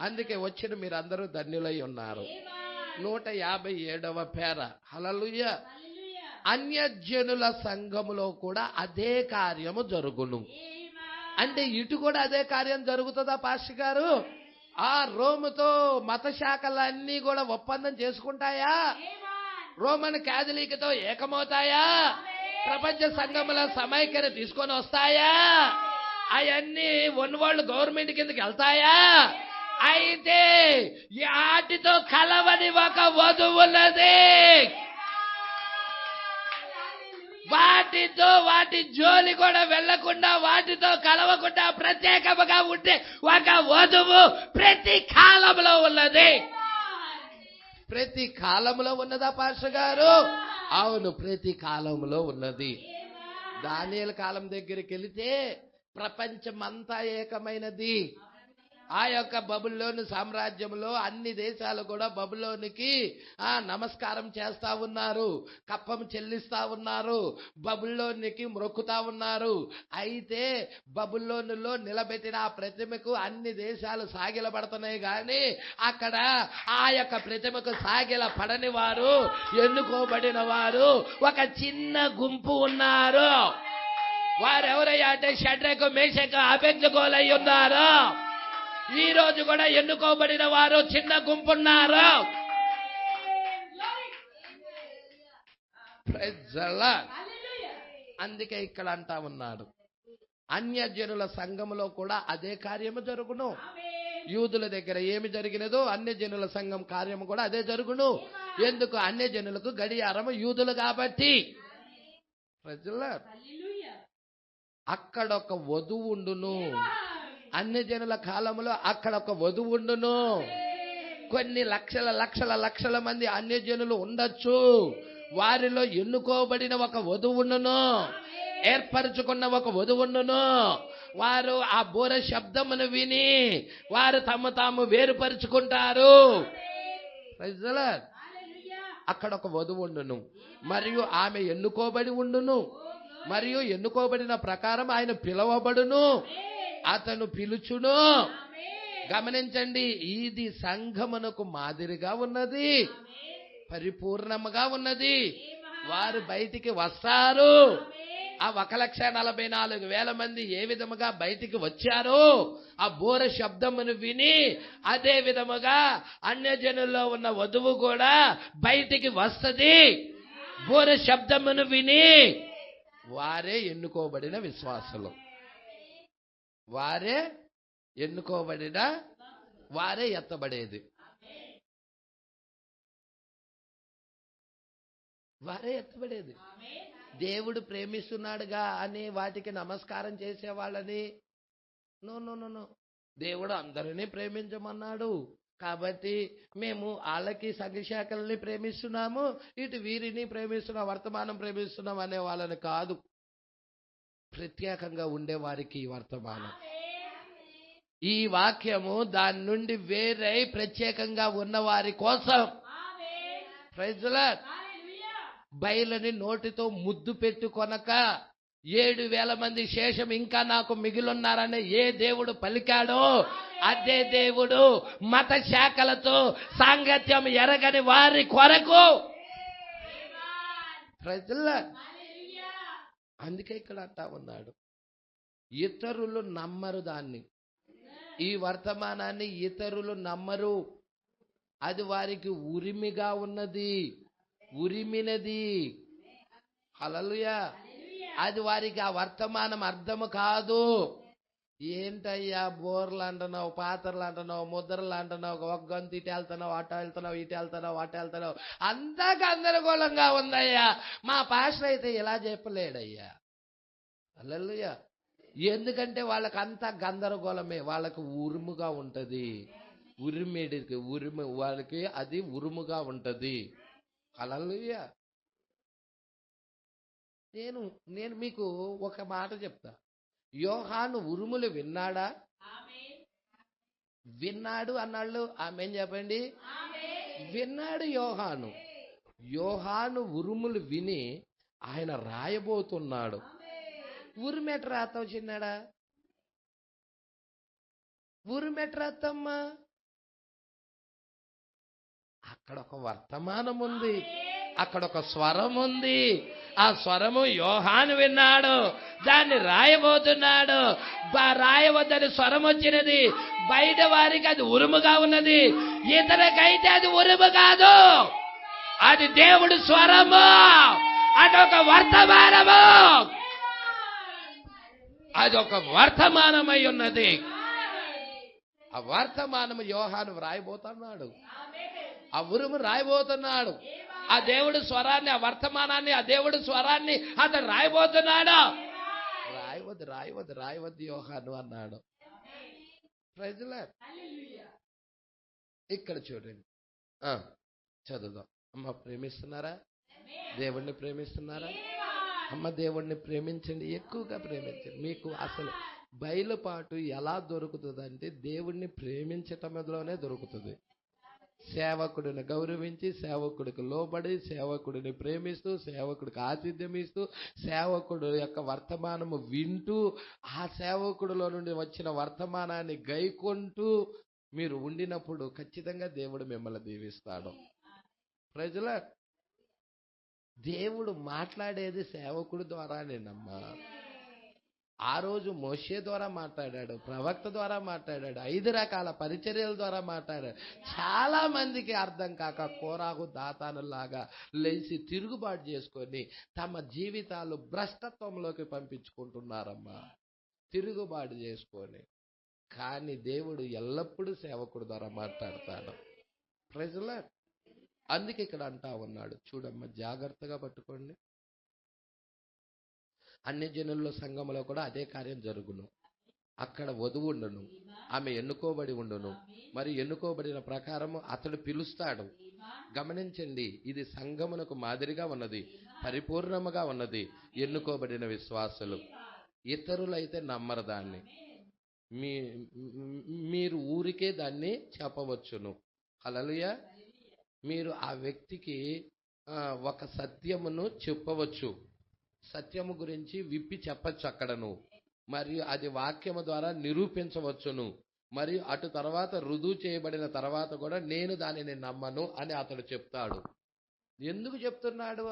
అందుకే వచ్చిన మీరు అందరూ ధన్యులై ఉన్నారు. 157వ పేర. హల్లెలూయా. అన్యజనుల సంఘములో కూడా అదే కార్యము జరుగును. అంటే ఇటు కూడా అదే కార్యం జరుగుతుందా పాస్టర్ గారు? ఆ రోముతో మత శాఖలన్నీ కూడా ఒప్పందం చేసుకుంటాయా? రోమన్ క్యాథలిక్తో ఏకమవుతాయా? ప్రపంచ సంఘముల సమైక్యత తీసుకొని వస్తాయా? అవన్నీ వన్ వరల్డ్ గవర్నమెంట్ కిందకి వెళ్తాయా? అయితే వాటితో కలవని ఒక వధువు ఉన్నది. వాటి జోలి కూడా వెళ్లకుండా, వాటితో కలవకుండా ప్రత్యేకముగా ఉంటే ఒక వధువు ప్రతి కాలంలో ఉన్నది. ప్రతి కాలంలో ఉన్నదా పాస్టర్ గారు? అవును, ప్రతి కాలంలో ఉన్నది. దానియేలు కాలం దగ్గరికి వెళితే ప్రపంచమంతా ఏకమైనది. ఆ యొక్క బబులోను సామ్రాజ్యంలో అన్ని దేశాలు కూడా బబులోనికి నమస్కారం చేస్తా ఉన్నారు, కప్పం చెల్లిస్తా ఉన్నారు, బబులోనికి మొక్కుతా ఉన్నారు. అయితే బబులోనులో నిలబెట్టిన ఆ ప్రతిమకు అన్ని దేశాలు సాగిలపడుతున్నాయి. కానీ అక్కడ ఆ యొక్క ప్రతిమకు సాగిల పడని వారు, ఎన్నుకోబడిన వారు ఒక చిన్న గుంపు ఉన్నారు. వారెవరయ్యా అంటే షడ్రకు, మేషకు, అబేద్నెగోలై ఉన్నారు. ఈ రోజు కూడా ఎన్నుకోబడిన వారు చిన్న గుంపున్నారు. అందుకే ఇక్కడ అంటా ఉన్నాడు, అన్యజనుల సంఘములో కూడా అదే కార్యము జరుగును. యూదుల దగ్గర ఏమి జరిగినదో అన్యజనుల సంఘం కార్యము కూడా అదే జరుగును. ఎందుకు? అన్యజనులకు గడియారము యూదులు కాబట్టి. అక్కడ ఒక వధువు ఉండును. అన్యజనుల కాలంలో అక్కడ ఒక వధువు ఉండును. కొన్ని లక్షల మంది అన్యజనులు ఉండొచ్చు. వారిలో ఎన్నుకోబడిన ఒక వధువు ఉండును, ఏర్పరచుకున్న ఒక వధువు ఉండును. వారు ఆ బోర శబ్దమును విని వారు తాము వేరుపరుచుకుంటారు. అక్కడ ఒక వధువు ఉండును, మరియు ఆమె ఎన్నుకోబడి ఉండును, మరియు ఎన్నుకోబడిన ప్రకారం ఆయన పిలవబడును, అతను పిలుచును. గమనించండి, ఇది సంఘమునకు మాదిరిగా ఉన్నది, పరిపూర్ణముగా ఉన్నది. వారు బయటికి వస్తారు. ఆ 1,44,000 మంది ఏ విధముగా బయటికి వచ్చారో ఆ బోర శబ్దమును విని అదే విధముగా అన్యజనుల్లో ఉన్న వధువు కూడా బయటికి వస్తది. బోర శబ్దమును విని వారే ఎన్నుకోబడిన విశ్వాసులు, వారే ఎన్నుకోబడిన, వారే ఎత్తబడేది, వారే ఎత్తబడేది. దేవుడు ప్రేమిస్తున్నాడుగా అని వాటికి నమస్కారం చేసేవాళ్ళని నో. దేవుడు అందరినీ ప్రేమించమన్నాడు కాబట్టి మేము వాళ్ళకి సంఘశాఖల్ని ప్రేమిస్తున్నాము, ఇటు వీరిని ప్రేమిస్తున్నాం, వర్తమానం ప్రేమిస్తున్నాం అనే వాళ్ళని కాదు. ప్రత్యేకంగా ఉండే వారికి వర్తమానం, ఈ వాక్యము దాని నుండి వేరే ప్రత్యేకంగా ఉన్న వారి కోసం. Praise the lord. బయలుని నోటితో ముద్దు పెట్టుకొనక 7,000 మంది శేషం ఇంకా నాకు మిగిలిన్నారని ఏ దేవుడు పలికాడో అదే దేవుడు మత శాఖలతో సాంగత్యం ఎరగని వారి కొరకు. Praise the lord. అందుకే ఇక్కడ అంటా ఉన్నాడు, ఇతరులు నమ్మరు దాన్ని, ఈ వర్తమానాన్ని ఇతరులు నమ్మరు. అది వారికి ఉరిమిగా ఉన్నది, ఉరిమినది. హల్లెలూయా. అది వారికి ఆ వర్తమానం అర్థము కాదు. ఏంటయ్యా బోర్లు అంటున్నావు, పాత్రలు అంటున్నావు, ముద్రలు అంటున్నావు, ఒక గంతు ఇటు వెళ్తున్నావు, అటు వెళ్తున్నావు, ఇటు వెళ్తున్నావు, అటు వెళ్తున్నావు, అంతా గందరగోళంగా ఉందయ్యా. మా పాస్టర్ అయితే ఇలా చెప్పలేడయ్యా. హల్లెలూయా. ఎందుకంటే వాళ్ళకి అంతా గందరగోళమే, వాళ్ళకి ఉరుముగా ఉంటది. వాళ్ళకి అది ఉరుముగా ఉంటది. హల్లెలూయా. నేను మీకు ఒక మాట చెప్తా. యోహాను ఉరుములు విన్నాడా? విన్నాడు అన్నాళ్ళు. ఆమేన్ చెప్పండి. విన్నాడు యోహాను. యోహాను ఉరుములు విని ఆయన రాయబోతున్నాడు. ఉరుమెట రాస్తావు చిన్నాడా? ఉరుమెట రాత్తమ్మా? అక్కడ ఒక వర్తమానం ఉంది, అక్కడ ఒక స్వరం ఉంది. ఆ స్వరము యోహాను విన్నాడు, దాన్ని రాయబోతున్నాడు. రాయవద్దని స్వరం వచ్చినది, బయట వారికి అది ఉరుముగా ఉన్నది, ఇతరకైతే అది ఉరుము కాదు, అది దేవుడు స్వరము, అదొక వర్తమానము, అదొక వర్తమానమై ఉన్నది. ఆ వర్తమానము యోహాను రాయబోతున్నాడు, ఆ ఉరుము రాయబోతున్నాడు. ఆ దేవుడు స్వరాన్ని, ఆ వర్తమానాన్ని, ఆ దేవుడు స్వరాన్ని అతను రాయబోతున్నాడు. రాయవద్దు రాయవద్దు రాయవద్దు యోహాను అన్నాడు. Praise the lord. ఇక్కడ చూడండి, చదువుదాం. అమ్మ ప్రేమిస్తున్నారా? దేవుణ్ణి ప్రేమిస్తున్నారా? అమ్మ దేవుణ్ణి ప్రేమించండి, ఎక్కువగా ప్రేమించండి. మీకు అసలు బయలుపాటు ఎలా దొరుకుతుందంటే దేవుణ్ణి ప్రేమించటంలోనే దొరుకుతుంది. సేవకుడిని గౌరవించి, సేవకుడికి లోబడి, సేవకుడిని ప్రేమిస్తూ, సేవకుడికి ఆతిథ్యం ఇస్తూ, సేవకుడు యొక్క వర్తమానము వింటూ, ఆ సేవకుడిలో నుండి వచ్చిన వర్తమానాన్ని గైకొంటూ మీరు ఉండినప్పుడు ఖచ్చితంగా దేవుడు మిమ్మల్ని దీవిస్తాడు. Praise the lord. దేవుడు మాట్లాడేది సేవకుడి ద్వారానేనమ్మా. ఆ రోజు మోషే ద్వారా మాట్లాడాడు, ప్రవక్త ద్వారా మాట్లాడాడు, 5 రకాల పరిచర్యల ద్వారా మాట్లాడాడు. చాలా మందికి అర్థం కాక కోరాహు దాతానులాగా లేచి తిరుగుబాటు చేసుకొని తమ జీవితాలు భ్రష్టత్వంలోకి పంపించుకుంటున్నారమ్మా, తిరుగుబాటు చేసుకొని. కానీ దేవుడు ఎల్లప్పుడూ సేవకుడు ద్వారా మాట్లాడతాడు. Praise the lord. అందుకే ఇక్కడ అంటా ఉన్నాడు, చూడమ్మా జాగ్రత్తగా పట్టుకోండి. అన్ని జనుల్లో సంఘములో కూడా అదే కార్యం జరుగును. అక్కడ వధువు ఉండును, ఆమె ఎన్నుకోబడి ఉండును, మరి ఎన్నుకోబడిన ప్రకారము అతడు పిలుస్తాడు. గమనించండి, ఇది సంఘమునకు మాదిరిగా ఉన్నది, పరిపూర్ణముగా ఉన్నది. ఎన్నుకోబడిన విశ్వాసులు, ఇతరులైతే నమ్మరు దాన్ని. మీరు ఊరికే దాన్ని చెప్పవచ్చును. హల్లెలూయా. మీరు ఆ వ్యక్తికి ఒక సత్యమును చెప్పవచ్చు, సత్యము గురించి విప్పి చెప్పచ్చు అక్కడను, మరియు అది వాక్యము ద్వారా నిరూపించవచ్చును. మరియు అటు తర్వాత రుజువు చేయబడిన తర్వాత కూడా నేను దానిని నమ్మను అని అతడు చెప్తాడు. ఎందుకు చెప్తున్నాడు?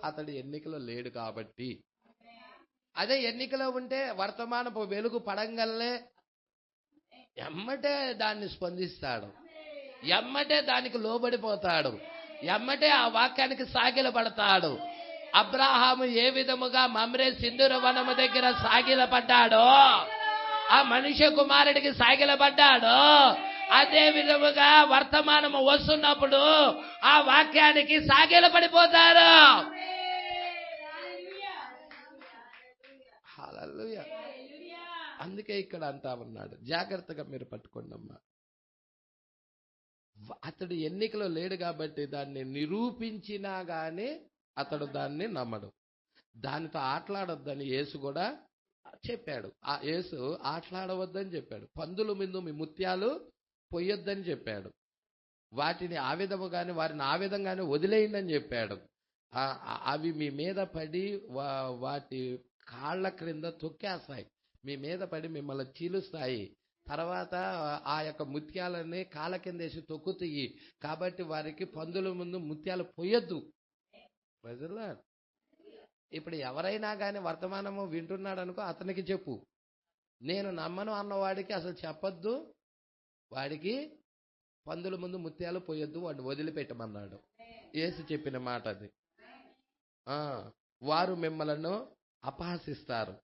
అతడు ఎన్నికలో లేడు కాబట్టి. అదే ఎన్నికలో ఉంటే వర్తమానపు వెలుగు పడంగల్నే ఎమ్మటే దాన్ని స్పందిస్తాడు, ఎమ్మటే దానికి లోబడిపోతాడు, ఎమ్మటే ఆ వాక్యానికి సాగిలపడతాడు. అబ్రాహాము ఏ విధముగా మమ్రే సింధూర వనము దగ్గర సాగిలపడ్డాడో, ఆ మనుష్య కుమారుడికి సాగిలపడ్డాడో, అదే విధముగా వర్తమానము వస్తున్నప్పుడు ఆ వాక్యానికి సాగిలపడిపోతారు. హల్లెలూయా. అందుకే ఇక్కడ అంటా ఉన్నాడు, జాగ్రత్తగా మీరు పట్టుకోండి అమ్మా. అతడు ఎన్నికలో లేడు కాబట్టి దాన్ని నిరూపించినా గానీ అతడు దాన్ని నమ్మడు. దానితో ఆటలాడొద్దని యేసు కూడా చెప్పాడు. ఆ యేసు ఆటలాడవద్దని చెప్పాడు. పందుల ముందు మీ ముత్యాలు పొయ్యొద్దని చెప్పాడు. వాటిని ఆ విధముగానే వారిని ఆ విధంగానే వదిలేయండి అని చెప్పాడు. అవి మీ మీద పడి వాటి కాళ్ళ క్రింద తొక్కేస్తాయి, మీ మీద పడి మిమ్మల్ని చీలుస్తాయి. తర్వాత ఆ యొక్క ముత్యాలని కాళ్ళ కింద వేసి తొక్కుతాయి. కాబట్టి వారికి పందుల ముందు ముత్యాలు పొయ్యొద్దు. ప్రజలా, ఇప్పుడు ఎవరైనా కానీ వర్తమానము వింటున్నాడు అనుకో, అతనికి చెప్పు. నేను నమ్మను అన్నవాడికి అసలు చెప్పొద్దు. వాడికి పందుల ముందు ముత్యాలు పోయొద్దు, వాడిని వదిలిపెట్టమన్నాడు. యేసు చెప్పిన మాట అది. వారు మిమ్మలను అపహసిస్తారు,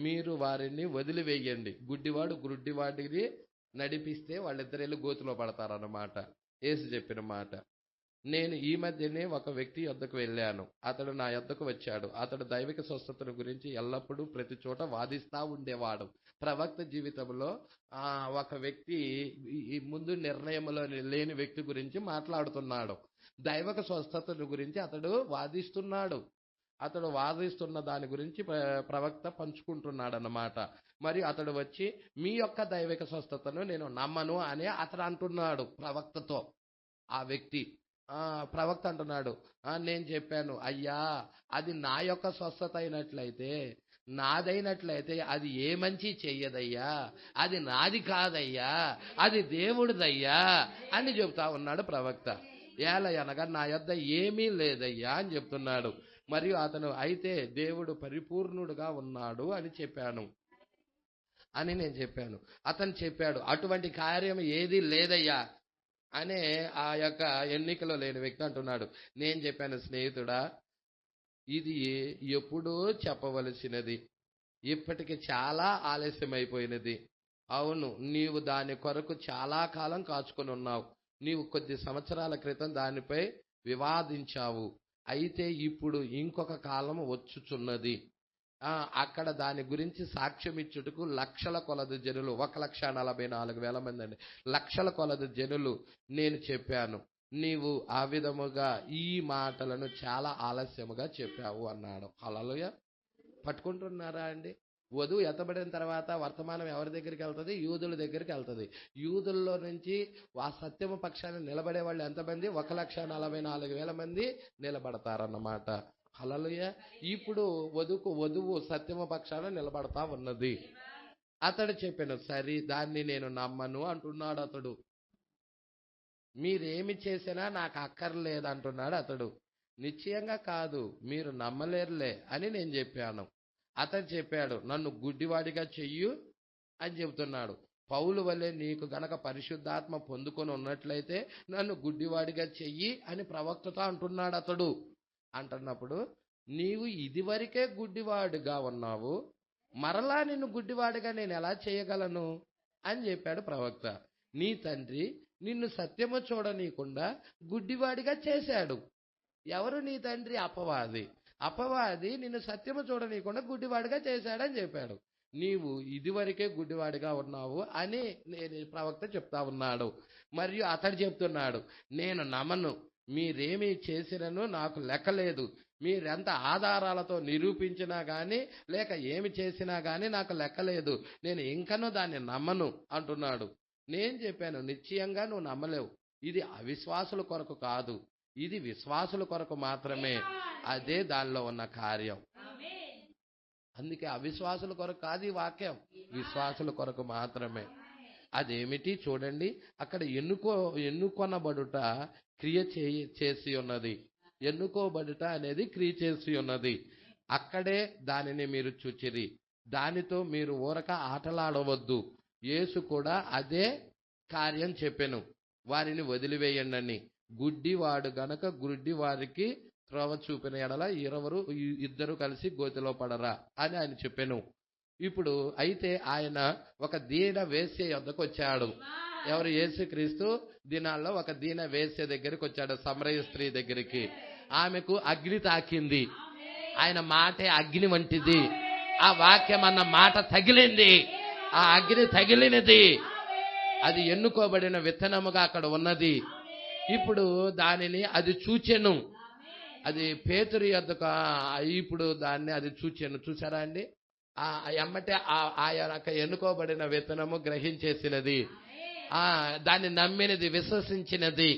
మీరు వారిని వదిలివేయండి. గుడ్డివాడు గుడ్డివాడిని నడిపిస్తే వాళ్ళిద్దరు వెళ్ళి గోతులో పడతారన్నమాట. యేసు చెప్పిన మాట. నేను ఈ మధ్యనే ఒక వ్యక్తి యొద్దకు వెళ్ళాను. అతడు నా యొద్దకు వచ్చాడు. అతడు దైవిక స్వస్థతను గురించి ఎల్లప్పుడూ ప్రతి చోట వాదిస్తూ ఉండేవాడు. ప్రవక్త జీవితంలో ఒక వ్యక్తి ముందు నిర్ణయంలో లేని వ్యక్తి గురించి మాట్లాడుతున్నాడు. దైవిక స్వస్థతను గురించి అతడు వాదిస్తున్నాడు. అతడు వాదిస్తున్న దాని గురించి ప్రవక్త పంచుకుంటున్నాడు అన్నమాట. మరి అతడు వచ్చి మీ యొక్క దైవిక స్వస్థతను నేను నమ్మను అని అతడు అంటున్నాడు ప్రవక్తతో. ఆ వ్యక్తి ప్రవక్త అంటున్నాడు, నేను చెప్పాను అయ్యా, అది నా యొక్క స్వస్థత అయినట్లయితే, నాదైనట్లయితే అది ఏ మంచి చెయ్యదయ్యా, అది నాది కాదయ్యా, అది దేవుడిదయ్యా అని చెప్తా ఉన్నాడు ప్రవక్త. ఏలయనగా నా యొద్ద ఏమీ లేదయ్యా అని చెప్తున్నాడు. మరియు అతను అయితే దేవుడు పరిపూర్ణుడుగా ఉన్నాడు అని చెప్పాను అని నేను చెప్పాను. అతను చెప్పాడు, అటువంటి కార్యం ఏది లేదయ్యా అనే ఆ యొక్క ఎన్నికలో లేని వ్యక్తి అంటున్నాడు. నేను చెప్పాను, స్నేహితుడా, ఇది ఎప్పుడూ చెప్పవలసినది, ఇప్పటికి చాలా ఆలస్యం అయిపోయినది. అవును, నీవు దాని కొరకు చాలా కాలం కాచుకొని ఉన్నావు. నీవు కొద్ది సంవత్సరాల క్రితం దానిపై వివాదించావు. అయితే ఇప్పుడు ఇంకొక కాలం వచ్చుచున్నది. అక్కడ దాని గురించి సాక్ష్యం ఇచ్చుటకు లక్షల కొలది జనులు, 1,44,000 మంది అండి, లక్షల కొలది జనులు నేను చెప్పాను. నీవు ఆ విధముగా ఈ మాటలను చాలా ఆలస్యముగా చెప్పావు అన్నాడు. హల్లెలూయా. పట్టుకుంటున్నారా అండి? వధువు ఎత్తబడిన తర్వాత వర్తమానం ఎవరి దగ్గరికి వెళ్తుంది? యూదుల దగ్గరికి వెళ్తుంది. యూదుల్లో నుంచి ఆ సత్యము పక్షాన్ని నిలబడే వాళ్ళు ఎంతమంది? 1,44,000 మంది నిలబడతారన్నమాట. హల్లెలూయా. ఇప్పుడు వధువు సత్యము పక్షాన నిలబడతా ఉన్నది. అతడు చెప్పాను, సరే దాన్ని నేను నమ్మను అంటున్నాడు అతడు. మీరేమి చేసినా నాకు అక్కర్లేదు అంటున్నాడు అతడు. నిశ్చయంగా కాదు, మీరు నమ్మలేరులే అని నేను చెప్పాను. అతడు చెప్పాడు, నన్ను గుడ్డివాడిగా చెయ్యు అని చెబుతున్నాడు. పౌలు వల్లే నీకు గనక పరిశుద్ధాత్మ పొందుకొని ఉన్నట్లయితే నన్ను గుడ్డివాడిగా చెయ్యి అని ప్రవక్తతో అంటున్నాడు అతడు. అంటున్నప్పుడు, నీవు ఇదివరకే గుడ్డివాడిగా ఉన్నావు, మరలా నిన్ను గుడ్డివాడిగా నేను ఎలా చేయగలను అని చెప్పాడు ప్రవక్త. నీ తండ్రి నిన్ను సత్యము చూడనీయకుండా గుడ్డివాడిగా చేశాడు. ఎవరు నీ తండ్రి? అపవాది. అపవాది నిన్ను సత్యము చూడనీయకుండా గుడ్డివాడిగా చేశాడని చెప్పాడు. నీవు ఇదివరకే గుడ్డివాడిగా ఉన్నావు అని ప్రవక్త చెప్తా ఉన్నాడు. మరియు అతడు చెప్తున్నాడు, నేను నమ్మను, మీరేమి చేసినను నాకు లెక్కలేదు. మీరెంత ఆధారాలతో నిరూపించినా కానీ లేక ఏమి చేసినా కానీ నాకు లెక్కలేదు. నేను ఇంకనూ దాన్ని నమ్మను అంటున్నాడు. నేను చెప్పాను, నిశ్చయంగా నువ్వు నమ్మలేవు. ఇది అవిశ్వాసుల కొరకు కాదు, ఇది విశ్వాసుల కొరకు మాత్రమే. అదే దానిలో ఉన్న కార్యం. అందుకే అవిశ్వాసుల కొరకు కాదు ఈ వాక్యం, విశ్వాసుల కొరకు మాత్రమే. అదేమిటి చూడండి, అక్కడ ఎన్నుకొనబడుట క్రియ చేసి ఉన్నది. ఎన్నుకోబడుట అనేది క్రియ చేసి ఉన్నది. అక్కడే దానిని మీరు చూచిరి. దానితో మీరు ఊరక ఆటలాడవద్దు. యేసు కూడా అదే కార్యం చెప్పెను, వారిని వదిలివేయండి. గుడ్డివాడు గనక గుడ్డి వారికి త్రోవ చూపిన ఎడల ఇద్దరు కలిసి గోతిలో పడరా అని ఆయన చెప్పెను. ఇప్పుడు అయితే ఆయన ఒక దీన వేశ్య యొద్దకు వచ్చాడు. ఎవరు? యేసుక్రీస్తు దినాల్లో ఒక దీన వేశ్య దగ్గరికి వచ్చాడు, సమరయ స్త్రీ దగ్గరికి. ఆమెకు అగ్ని తాకింది. ఆయన మాటే అగ్ని వంటిది. ఆ వాక్యం అన్న మాట తగిలింది. ఆ అగ్ని తగిలినది. అది ఎన్నుకోబడిన విత్తనముగా అక్కడ ఉన్నది. ఇప్పుడు దానిని అది చూచెను. అది పేతురు యొద్దకు ఇప్పుడు దాన్ని అది చూసారా అండి? ఎమ్మటే ఆ యొక్క ఎన్నుకోబడిన విత్తనము గ్రహించేసినది, దాన్ని నమ్మినది, విశ్వసించినది,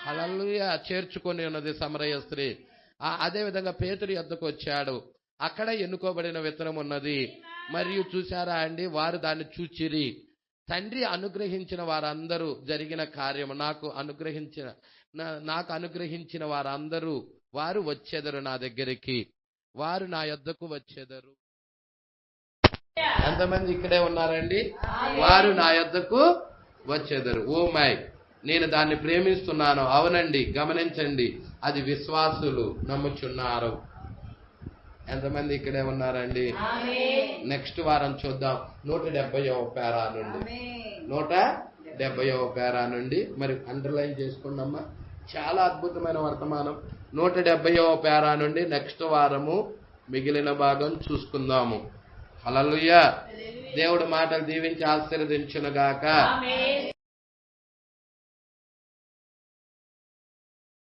హల్లెలూయా, చేర్చుకొని ఉన్నది సమరయ స్త్రీ. అదే విధంగా పేతురు యొద్దకు వచ్చాడు, అక్కడ ఎన్నుకోబడిన విత్తనం ఉన్నది. మరియు చూసారా అండి, వారు దాన్ని చూచిరి. తండ్రి అనుగ్రహించిన వారందరూ జరిగిన కార్యము, నాకు అనుగ్రహించిన వారందరూ వారు వచ్చేదరు నా దగ్గరికి, వారు నా యొద్దకు వచ్చేదరు. ఎంతమంది ఇక్కడే ఉన్నారండి? వారు నా యొద్దకు వచ్చేదరు. ఓ మై, నేను దాన్ని ప్రేమిస్తున్నాను. అవునండి, గమనించండి, అది విశ్వాసులు నమ్ముచున్నారు. ఎంతమంది ఇక్కడే ఉన్నారండి? నెక్స్ట్ వారం చూద్దాం 170వ పేరా నుండి, 170వ పేరా నుండి. మరి అండర్లైన్ చేసుకోండమ్మా, చాలా అద్భుతమైన వర్తమానం. 170వ పేరా నుండి నెక్స్ట్ వారము మిగిలిన భాగం చూసుకుందాము. హల్లెలూయా. దేవుడి మాటలు దీవించి ఆశీర్వదించునుగాక.